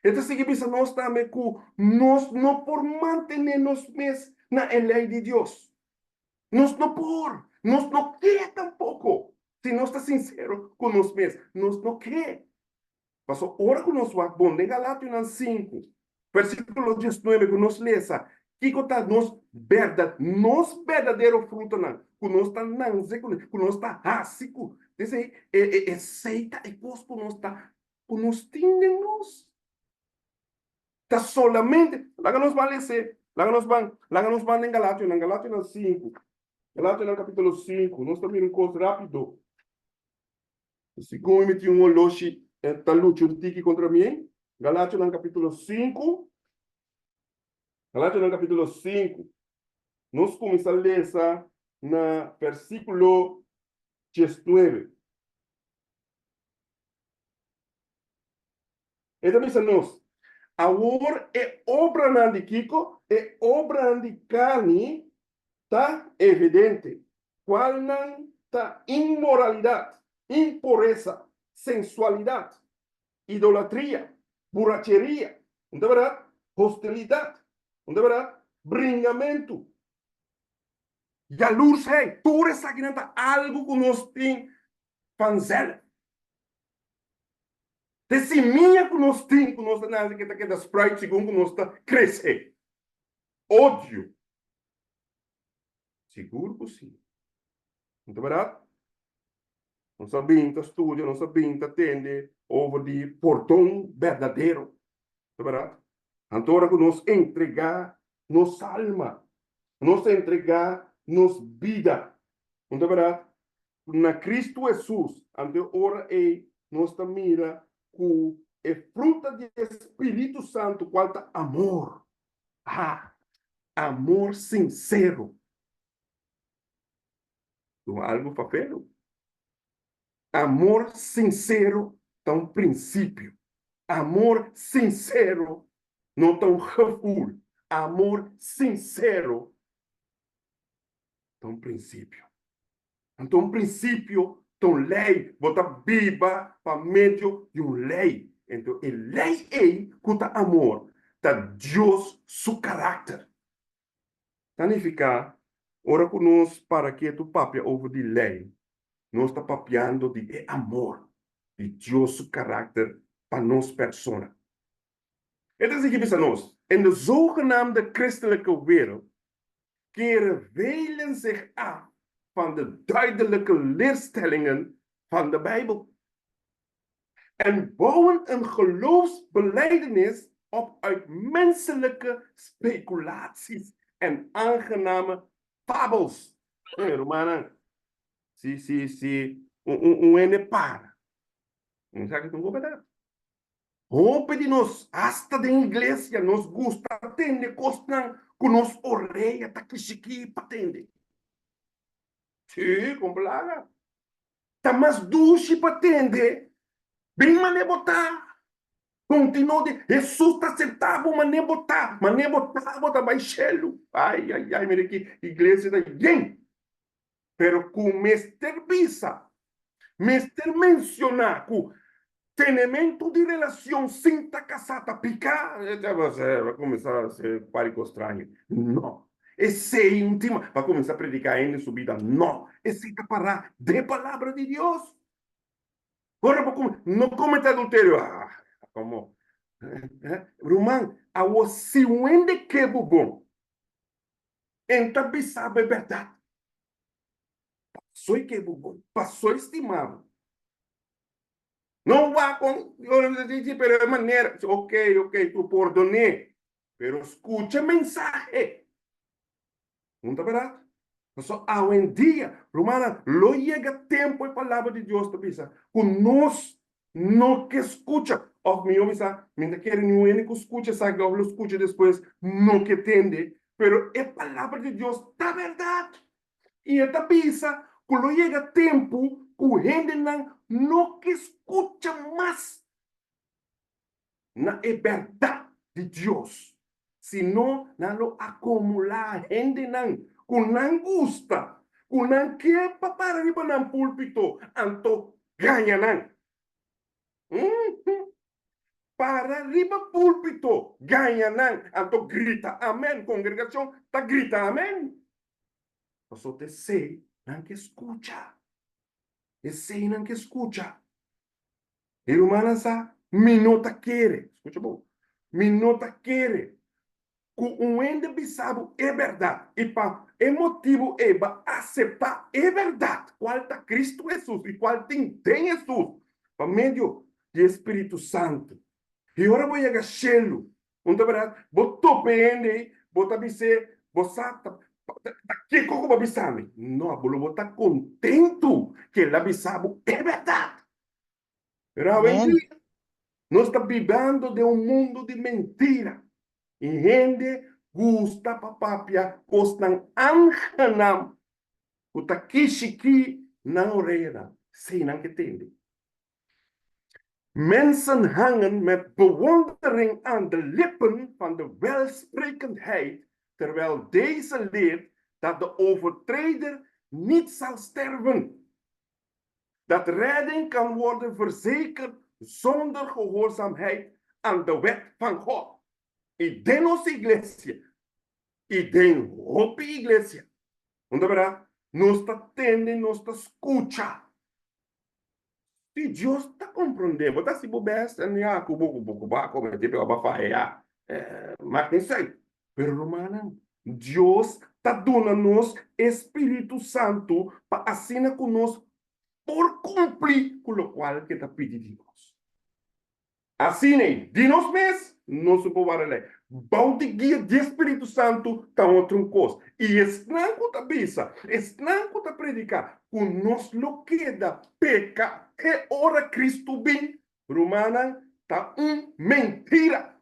Então, significa nós também que nós não por manter-nos mesmos na lei de Deus. Nós não quer tampouco. Se nós está sincero com nós mesmos, nós não quer. Mas ora que nós vamos, bom, em Galátias 5, versículo 19, que nós lesa, que está nos verdadeiro fruto, que nós está que nós está rásico, é seita, é coisa que nós está, que nós temos. Está solamente, lá que nós vamos ler, lá que nós vamos em Galátias 5, Galátias capítulo 5, nós estamos em coisa rápido. Se como me tinha loshi, está lutando tiki contra mim, Galátias capítulo 5, Galátias capítulo 5, nós começamos a ler essa no versículo 19. Então, diz nós, agora é obra de Kiko, é obra de carne, tá evidente. Qual não tá imoralidade, impureza, sensualidade, idolatria, borracheria, não é verdade? Hostilidade, não é verdade? Bringamento, jalousheid, tudo isso aqui não tá algo que nós temos fanzela. Desse minha que nós temos, que nós temos que está Sprite, segundo que nós está crescer. Ódio. Seguro que sim. Não é verdade? Não sabemos, estuda, não sabemos, atende, over de portão verdadeiro. Não é verdade? Então, agora que nós entregar nossa alma, nós entregar nossa vida. Não é verdade? Na Cristo Jesus, ante ora é, nós mira que é fruta do Espírito Santo, qual está amor. Amor sincero. Não é algo papel. Amor sincero está um princípio. Amor sincero não está um gevoel. Amor sincero está um princípio. Então, um princípio, então, lei, botar Bíblia para meio de uma lei. Então, a lei é que amor, está Deus, seu caráter. Significa, ora que nós, para que tu papia over de lei, nós está papiando de amor, de Deus, seu caráter, para nós, persona. Então, significa nós, in de zogenaamde christelijke wereld, keren zich af van de duidelijke leerstellingen van de Bijbel. En bouwen een geloofsbelijdenis op uit menselijke speculaties en aangename fabels. Romana, si, ene para. Não sabe que não vou dar. Hope de nós, hasta de igreja, nos gusta atender, costan com nos orelha, tá que chiqui, patende. Sim, com plaga. Tá mais duche patende. Bem mané botar. Continuou de Jesus está sentado, mané botar bota baixelo. Ai, mira aqui, igreja da gente. Pero com Mr. Bisa, Mr. mencionar, com tenimento de relação sem casata picar, vai começar a ser párico estranho. Não. Esse íntimo, vai começar a predicar em subida. Não. Esse está parar de palavra de Deus. Agora, não comete adultério. Como? Romão, a você onde que é bom. Então, sabe a verdade. Passou que é bom. Passou estimado. Não vá com, pero de maneira, ok, tu perdoné, pero escucha mensagem. Não está verdade? Só hoje em dia, Romana, não chega tempo e palavra de Deus, tu pensa, com nós, não que escuta, ou meu, pensa, ainda quer nenhum que escuta, sabe, ou escuta depois, não que entende, pero é palavra de Deus, tá verdade. E esta pensa, quando chega tempo, o gente não que escuta mais na verdade de Deus, senão não acumular gente com angústia, com não que para riba no púlpito, anto ganha não. Para riba púlpito, ganha não, anto grita amém, congregação tá grita amém. Só te sei, não que escuta. Esse não que escuta. Irmã, minota quer. Escuta bom. Minota quer. Com ende bisabo é verdade. E para motivo é para aceitar é verdade. Qual está Cristo Jesus e qual tem Jesus. Para meio de Espírito Santo. E agora vou chegar chelo. Não é verdade? Botou pende, botar bise, bosata. Que como babisame? Não, vou estar contento que ela bisabo é verdade. Realmente, nós estamos vivendo de mundo de mentira. E gente gusta papapia, costan anjanam. O takishiki não orelha, sim, não que entende. Mensen hangen met bewondering aan de lippen van de welsprekendheid, terwijl deze leert dat de overtreder niet zal sterven. Dat redding kan worden verzekerd zonder gehoorzaamheid aan de wet van God. Y de nossa igreja, y de outra igreja, onde verá, nos atende, nos escuta. Se Deus está compreendendo, está se bobesta, né? Como é tipo a bafaia, mas nem sei. Pero romana, Deus está dando-nos Espírito Santo para assinar conosco por cumprir com o qual que está pedindo de nós. Assim, de nós mesmos, não se pode ler. Balde guia de Espírito Santo está outro coisa. E esnanco da bisa, esnanco da predicar, com nós lo queda peca, que ora Cristo bem, romana, está mentira.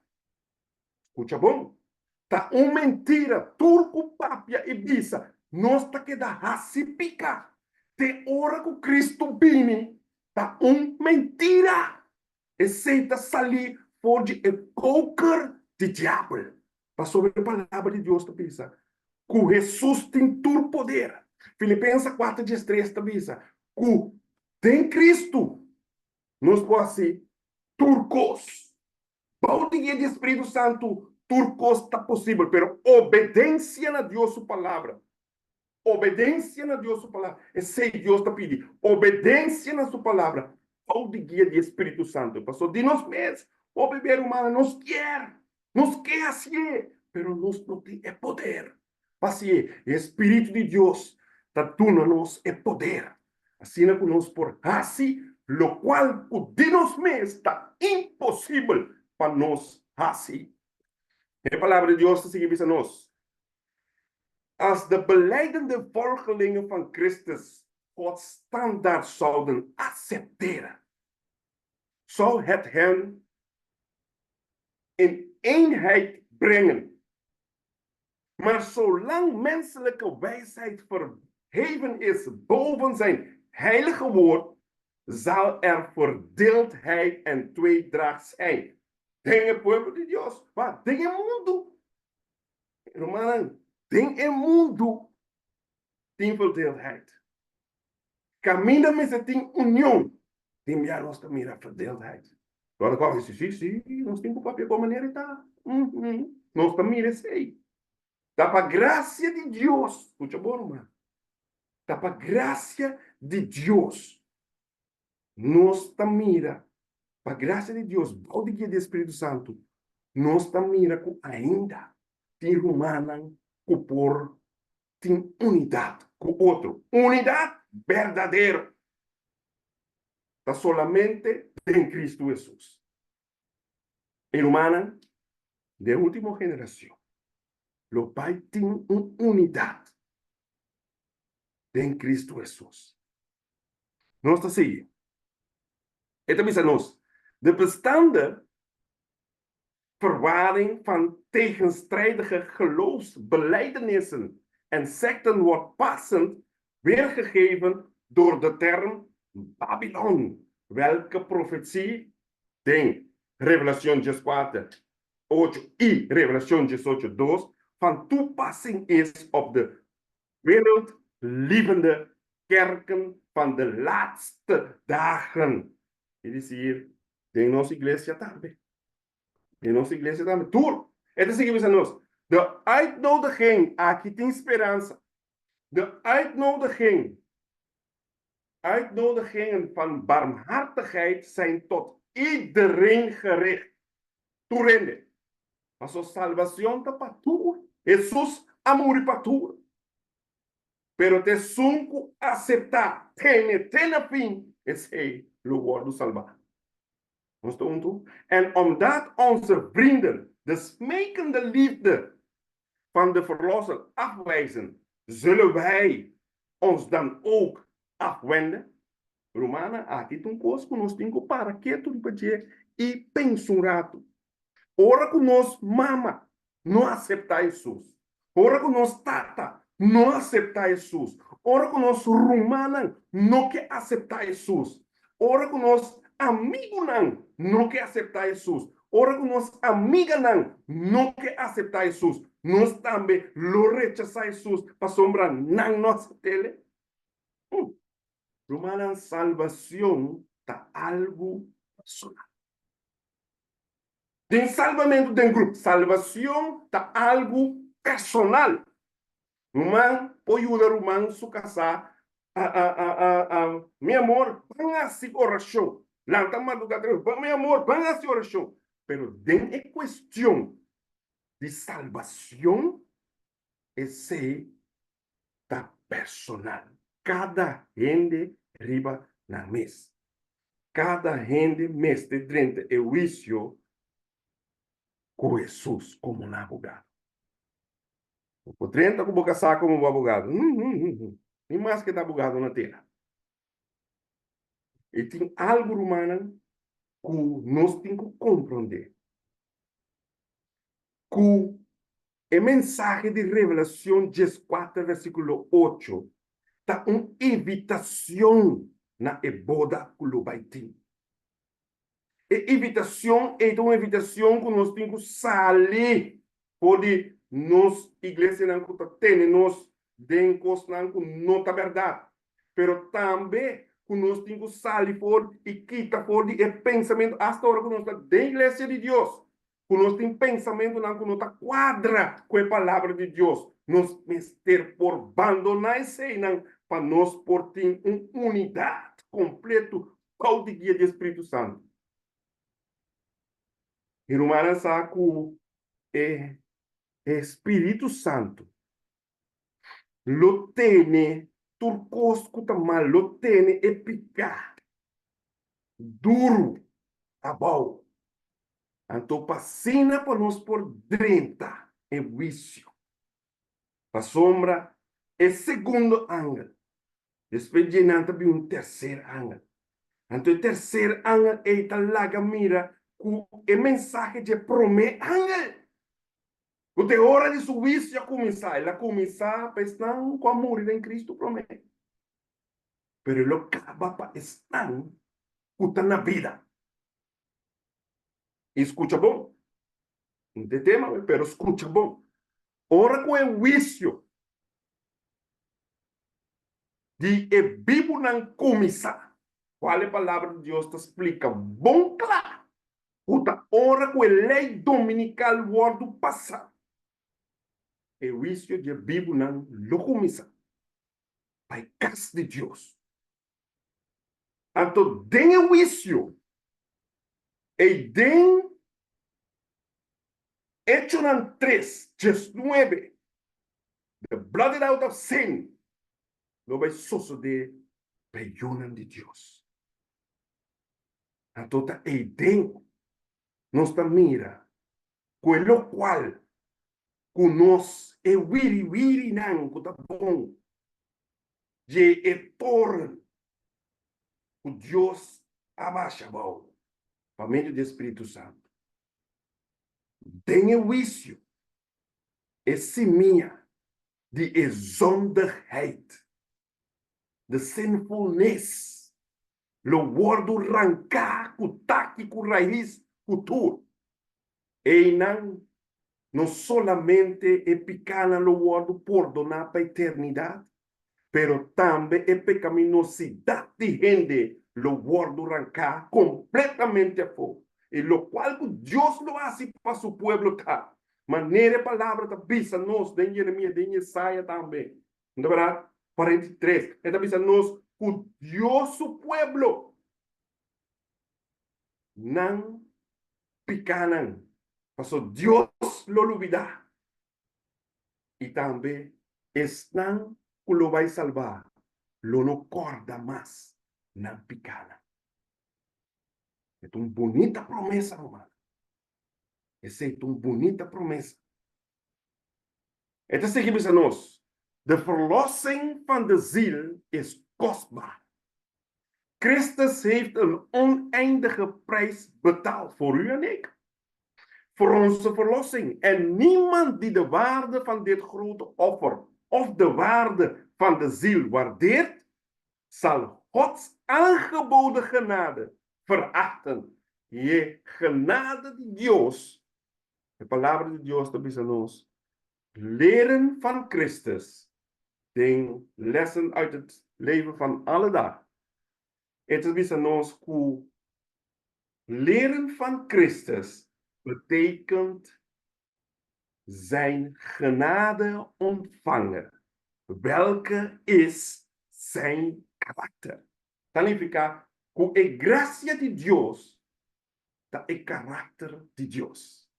Escucha bom? Está mentira, turco, papia e bisa. Nós está queda racipica. Te ora com Cristo bem, está mentira. Aceita sair por de qualquer de diabo. Para sobre a palavra de Deus, tu pensa. Que Jesus tem todo poder. Filipenses 4:3, tu pensa. Que tem Cristo. Nós podemos ser turcos. Balde de Espírito Santo, turcos está possível, pero obedência na Deus sua palavra. Obedência na Deus sua palavra. Esse Deus está pedindo. Obedência na sua palavra. Ou de guia de Espírito Santo. Passou de nós mesmos. O beber humano nos quer assim, pero nós não tem poder. Assim, o Espírito de Deus está dando-nos poder. Assim é conosco por assim, lo qual de nós mesmos está impossível para nós Assim. A palavra de Deus seguinte a nós. Als de belijdende volgelingen van Christus Gods standaard zouden accepteren, zou het hen in eenheid brengen. Maar zolang menselijke wijsheid verheven is boven zijn heilige woord, zal er verdeeldheid en tweedracht zijn. Dingen, pueblo de Dios, wat dingen mundo. Hermano, dingen mundo, tem verdeeldheid. Camina met het ding união, tem já nós também a verdeeldheid. Agora, qual é esse? Sim, nós temos papel com maneira tá. Nós também sei. Dá para graça de Deus. Escuta bom, irmão. Dá para graça de Deus. Nós também, para graça de Deus, o dia do Espírito Santo, nós também com ainda tem humana, com por tem unidade com outro. Unidade verdadeira. Está solamente em Cristo Jesus. Humana de última geração. O Pai tem uma unidade em Cristo Jesus. Nós está seguindo. Então, diz a nós, de bestaande verwarring van tegenstrijdige geloofsbelijdenissen en secten wordt passend weergegeven door de term Babylon, welke profetie in Revelación 14, 8 y Revelación 18, 2 van toepassing is op de wereldlievende kerken van de laatste dagen. Dit is hier de onze iglesia también. De onze iglesia también. Tuur. Het is hier nos. De uitnodiging, aquí tem esperanza. De uitnodigingen van barmhartigheid zijn tot iedereen gericht. Toerende. A sua salvação está para tu. Jesus amor para tu. Pero te sunco aceitar. Ten a fim. Esse lugar do salvar. En omdat onze vrienden de smekende liefde van de verlosser afwijzen, zullen wij ons dan ook afwenden? Romana, aqui tem coisa que nós temos para que tu pedir e pensa rato. Ora que nós mama, não aceitar Jesus. Ora que nós tata, não aceitar Jesus. Ora que nós romana, não quer aceitar Jesus. Ora que nós amigo não quer aceitar Jesus. Ora que nós amiga não quer aceitar Jesus. Nós também lo rechazar Jesus para sombra não nossa tele. Romana, salvação está algo personal. Tem salvamento de grupo. Salvação está algo personal. Romano, pode ajudar o romano a casar. Meu amor, venha assim oração. Lanta madrugada, meu amor, venha assim oração. Pero den é questão de salvação, esse está personal. Cada gente riba na mesa. Cada gente mestre dentro é o juízo com Jesus como um abogado. O 30 como casar como um abogado. Nem mais que abogado na terra. E tem algo humano que nós temos que compreender. Que a mensagem de Revelação 14, versículo 8, está uma invitação na boda que o vai ter. A invitação é uma invitação que nós temos que sair por nós, igreja, não tem, nós, dencos, não está verdade. Pero também que nós temos que sair por e quitar por o pensamento, hasta agora que nós estamos da igreja de Deus, que nós temos pensamento que não está quadra com a palavra de Deus. Nós ter por abandonar isso para nós por ter uma unidade completa para o dia do Espírito Santo. E Romana sabe que Espírito Santo lo tem turcos escuta mal, lo tem picar duro, abau. Então, passina para nós por 30 é vício. A sombra é segundo ângulo. Depois de nada, um terceiro ângulo. Então, o terceiro ângulo é a laga mira com a mensagem de promessa ângulo. Quando é hora de seu vício já começar. Ela começar para estar com a morrer em Cristo promete. Pero ele acaba para estar com na vida. Escuta bom? Não tem tema, pero escuta bom. Ora com o vício de a Bíblia não começar. Qual é a palavra de Deus te explica? Bom, claro. Puta, ora com a lei dominical word passar. O vício de a Bíblia não lo começa. Para casa de Deus. Então, tem o vício. E tem Hechos 3, 19. The blotted out of sin. Não vai suceder perdoam de Deus. Então, aí dentro, nós mira, com o qual, conosco, é wiri não, que tá bom, de torno, o Deus abaixa, bom, para meio do Espírito Santo. Tem o vício, esse minha, de zondigheid, de sinfulness, lo wordo arrancar, com taque, com raiz, com tudo. E não solamente é pequena no wordo perdonar para a eternidade, pero também é pecaminosidade de gente, lo wordo arrancar completamente a fogo. E lo qual Deus lo hace para su pueblo tá. Maneira palavra da bisa nos, de Jeremias, de Jesaia também. Não é verdade? 43. Esta bisa nos, que Deus su pueblo não pecanan. Pasó Dios lo olvida. Y también están que lo va a salvar. Lo no corda más. Na picana. Es una bonita promesa, hermano. Es una bonita promesa. Esta seguimos a nós. De verlossing van de ziel is kostbaar. Christus heeft een oneindige prijs betaald voor u en ik. Voor onze verlossing. En niemand die de waarde van dit grote offer of de waarde van de ziel waardeert, zal Gods aangeboden genade verachten. Je genade de Dios, de palabra de Dios te dice nos, leren van Christus, den lessen uit het leven van alle dag. Het is nos hoe leren van Christus betekent zijn genade ontvangen. Welke is zijn karakter? Significa que é gracia de Deus, dat é karakter de Deus.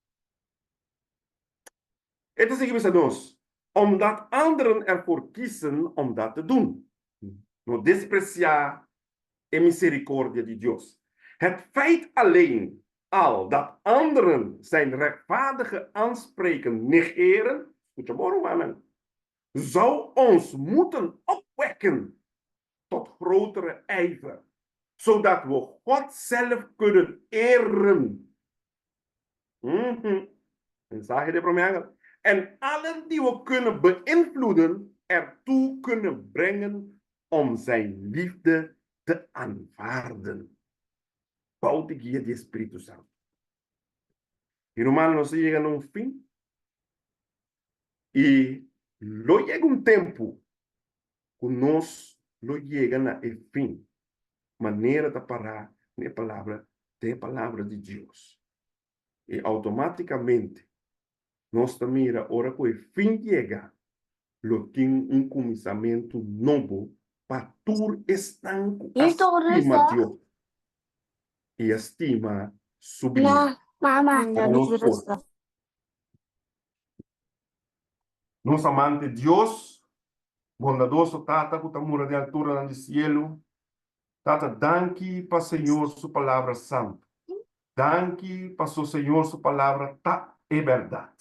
Het is zeggen nos, omdat anderen ervoor kiezen om dat te doen. No despreciar a misericórdia de Deus. Het feit alleen al dat anderen zijn rechtvaardige aanspreken negeren, zou ons moeten opwekken tot grotere ijver, zodat we God zelf kunnen eren. Mensaje de promesa. En allen die we kunnen beïnvloeden, ertoe kunnen brengen om zijn liefde te aanvaarden. Paulo guia de Espírito Santo. E romano nós chega num fim. E lo chega tempo que nós lo chega na fim. Maneira de parar na palavra de Deus. E automaticamente nós mira hora que o fim chega, lo tem começamento novo para tur estanco estima Deus. E estima subir. Mama, Nos amante Dios, bondadoso Tata, que mora de altura no cielo. Tata, danke para Senhor, sua palavra santa. Danke para o Senhor, sua palavra tá é verdade.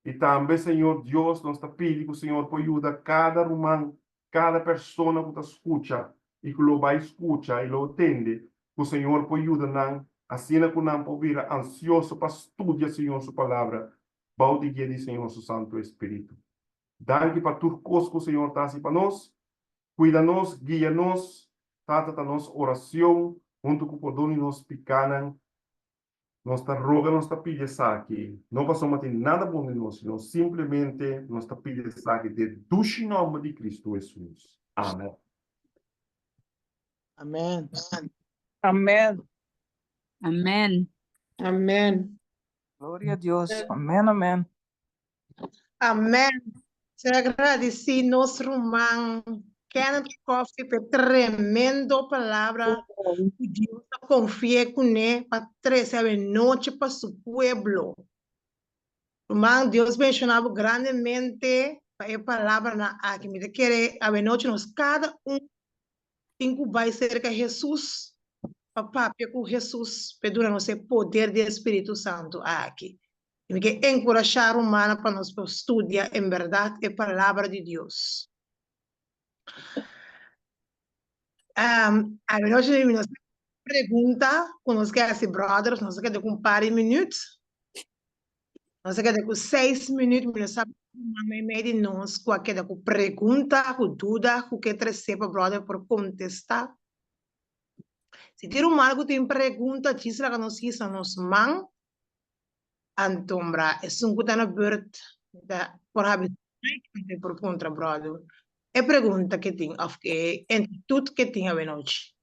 E também, Senhor Deus, nós está pedindo que o Senhor por ajuda cada irmão, cada pessoa que está escuta e que lo vai escutar e lo entende, que o Senhor por ajuda não, assim que não pode vir ansioso para estudar, Senhor, sua palavra, para te guiar, Senhor, seu Santo Espírito. Danke para tudo que o Senhor está assim para nós, cuida-nos, guia-nos, trata nossa oração, junto com o poder de nós pecados. Nós está roga, nós está pedindo aqui. Não passamos a ter nada bom de nós, senão simplesmente nós está pedindo aqui de duche nome de Cristo Jesus. Amém. Amen. Amén. Amén. Amén. Gloria a Dios. Amén. Amén, amén. Amém. Te agradeci, nosso irmão Kenneth Coffee, por tremendo palavra. Deus confia com ele para trazer a noite para seu pueblo. Irmão, Deus mencionava grandemente a palavra na aqui. Me querer a noite nós cada tem que vai cerca de Jesus. Papá, com Jesus, pedura nosso poder do Espírito Santo aqui. E que encorajar humana para nós estudar em verdade a palavra de Deus. A nós pergunta, quando nós queremos ser brothers, nós queremos com um par de minutos. Nós queremos com 6 minutos, nós sabemos que nós qualquer pergunta, com dúvida, com que receba brother por contestar. Se tem algo que tem pergunta, diz que nós estamos mãos. Antombra, é um na beurt da por habitar por contra brother. É pergunta que tem, of que entre tudo que tem a noite.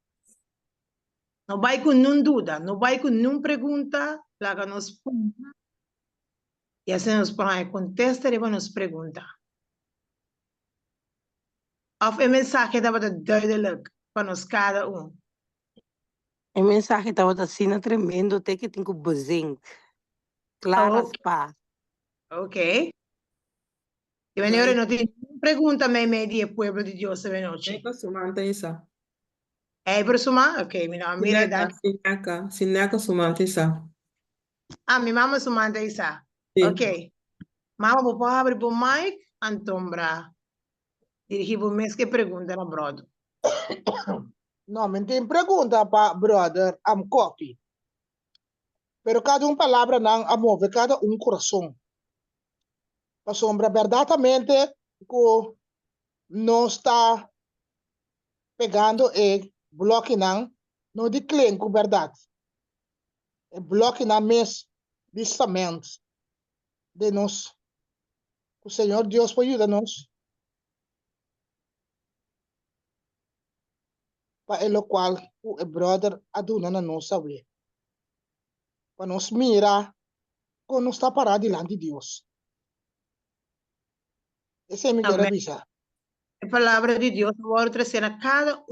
Não vai com nenhuma dúvida, não vai com nenhuma pergunta, lá que nos pergunta. E assim nos põe contesta e nos pergunta. Of a mensagem estava duidelijk para nós cada A mensagem estava assim tremendo, até que tem que bezinho. Claras paz. Ok. E venham não tem pergunta me de pueblo de Deus essa noite. Sineka sumante isa. É por suma? Ok, minha mira da. Sineka sumante isa. Minha mama sumante isa. Sim. Ok. Mama, vou abrir o mic, Antombra. Dirigir o mês que pergunta na brother. Não, mas tem pergunta para brother, coffee. Pero cada palavra não move cada coração. Para sombra verdadeiramente que não está pegando e bloque não declina com verdade. E bloque não mes distamento de nós. O Senhor Deus pode ajudar nós. Para o qual o brother aduna na nossa vida. Para nós mirar quando está parado diante de Deus. Esse é meu avisa. A palavra de Deus vai trazer a cada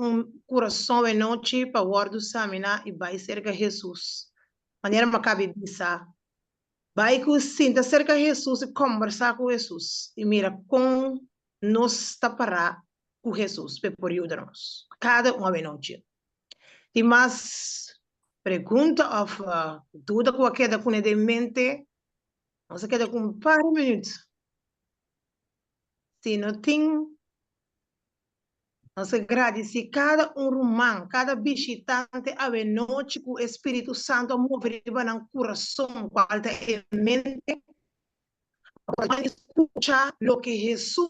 coração e noite para o examinar e vai cerca de Jesus. Maneira que cabe dizer. Vai que sinta cerca de Jesus e conversar com Jesus. E mira como nós está parado com Jesus para ajudar-nos. Cada noite. E mais pergunta ou dúvida que queda com ele em mente, nós queda com um par de minutos. Se não tem, nós agradecemos cada irmão, cada visitante a noite que o Espírito Santo move no coração, qual é a mente, para escutar o que Jesus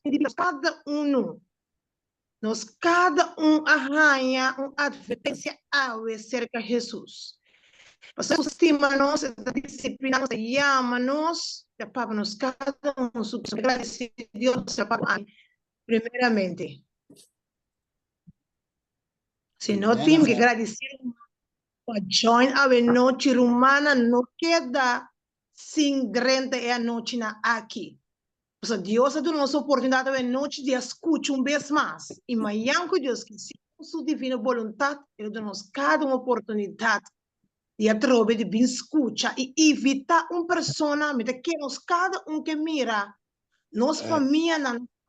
diz cada nós cada arranha uma advertência acerca de Jesus. Você estima-nos, disciplina-nos, chama-nos, para nos cada agradecer a Deus, primeiramente. Se não temos que agradecer, a join a noite romana não queda sem grande a noite aqui. Deus dá nos oportunidade de noite de escutar vez mais. E amanhã que Deus quer, sua divina vontade, Ele dá-nos cada oportunidade de através de bem escutar e evitar pessoa que nos cada que mira, nos família,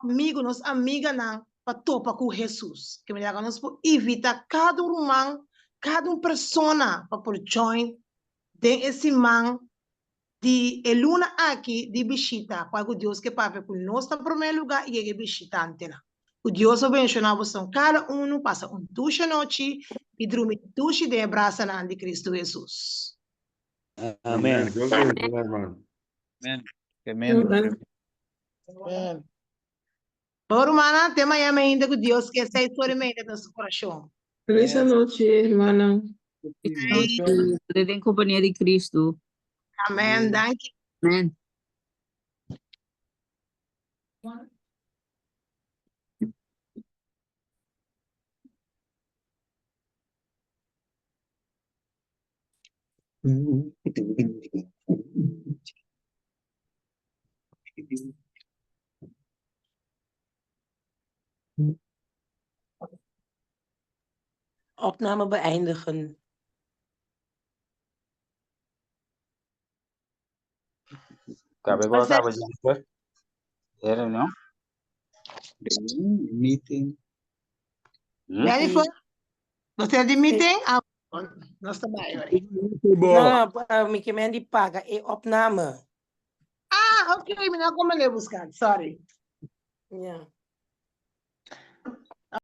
nos amiga, para topar com Jesus. Que me dá nos evitar cada irmão cada persona para por join de esse man de eluna aqui de visita para que Deus que papai com nós em primeiro lugar e ele visitante na o Deus abençoe você cada passa ducha noite e dormir ducha de abraço na de Cristo Jesus. Amém. Deus abençoe, irmão. Amen. Amen. Amen. Por mana tema ya ainda que Deus quer sair sobre mim do nosso coração. Feliz noite, hermana. Estaré en compañía de Cristo. Amém. Danke. Amen. Opname beëindigen. Acabei de Você- acaba de era não? Meeting. Jennifer, você admite? Ah, nós também. Não, me que me paga. É opname. Ah, ok, me não como ele buscar. Sorry. Yeah.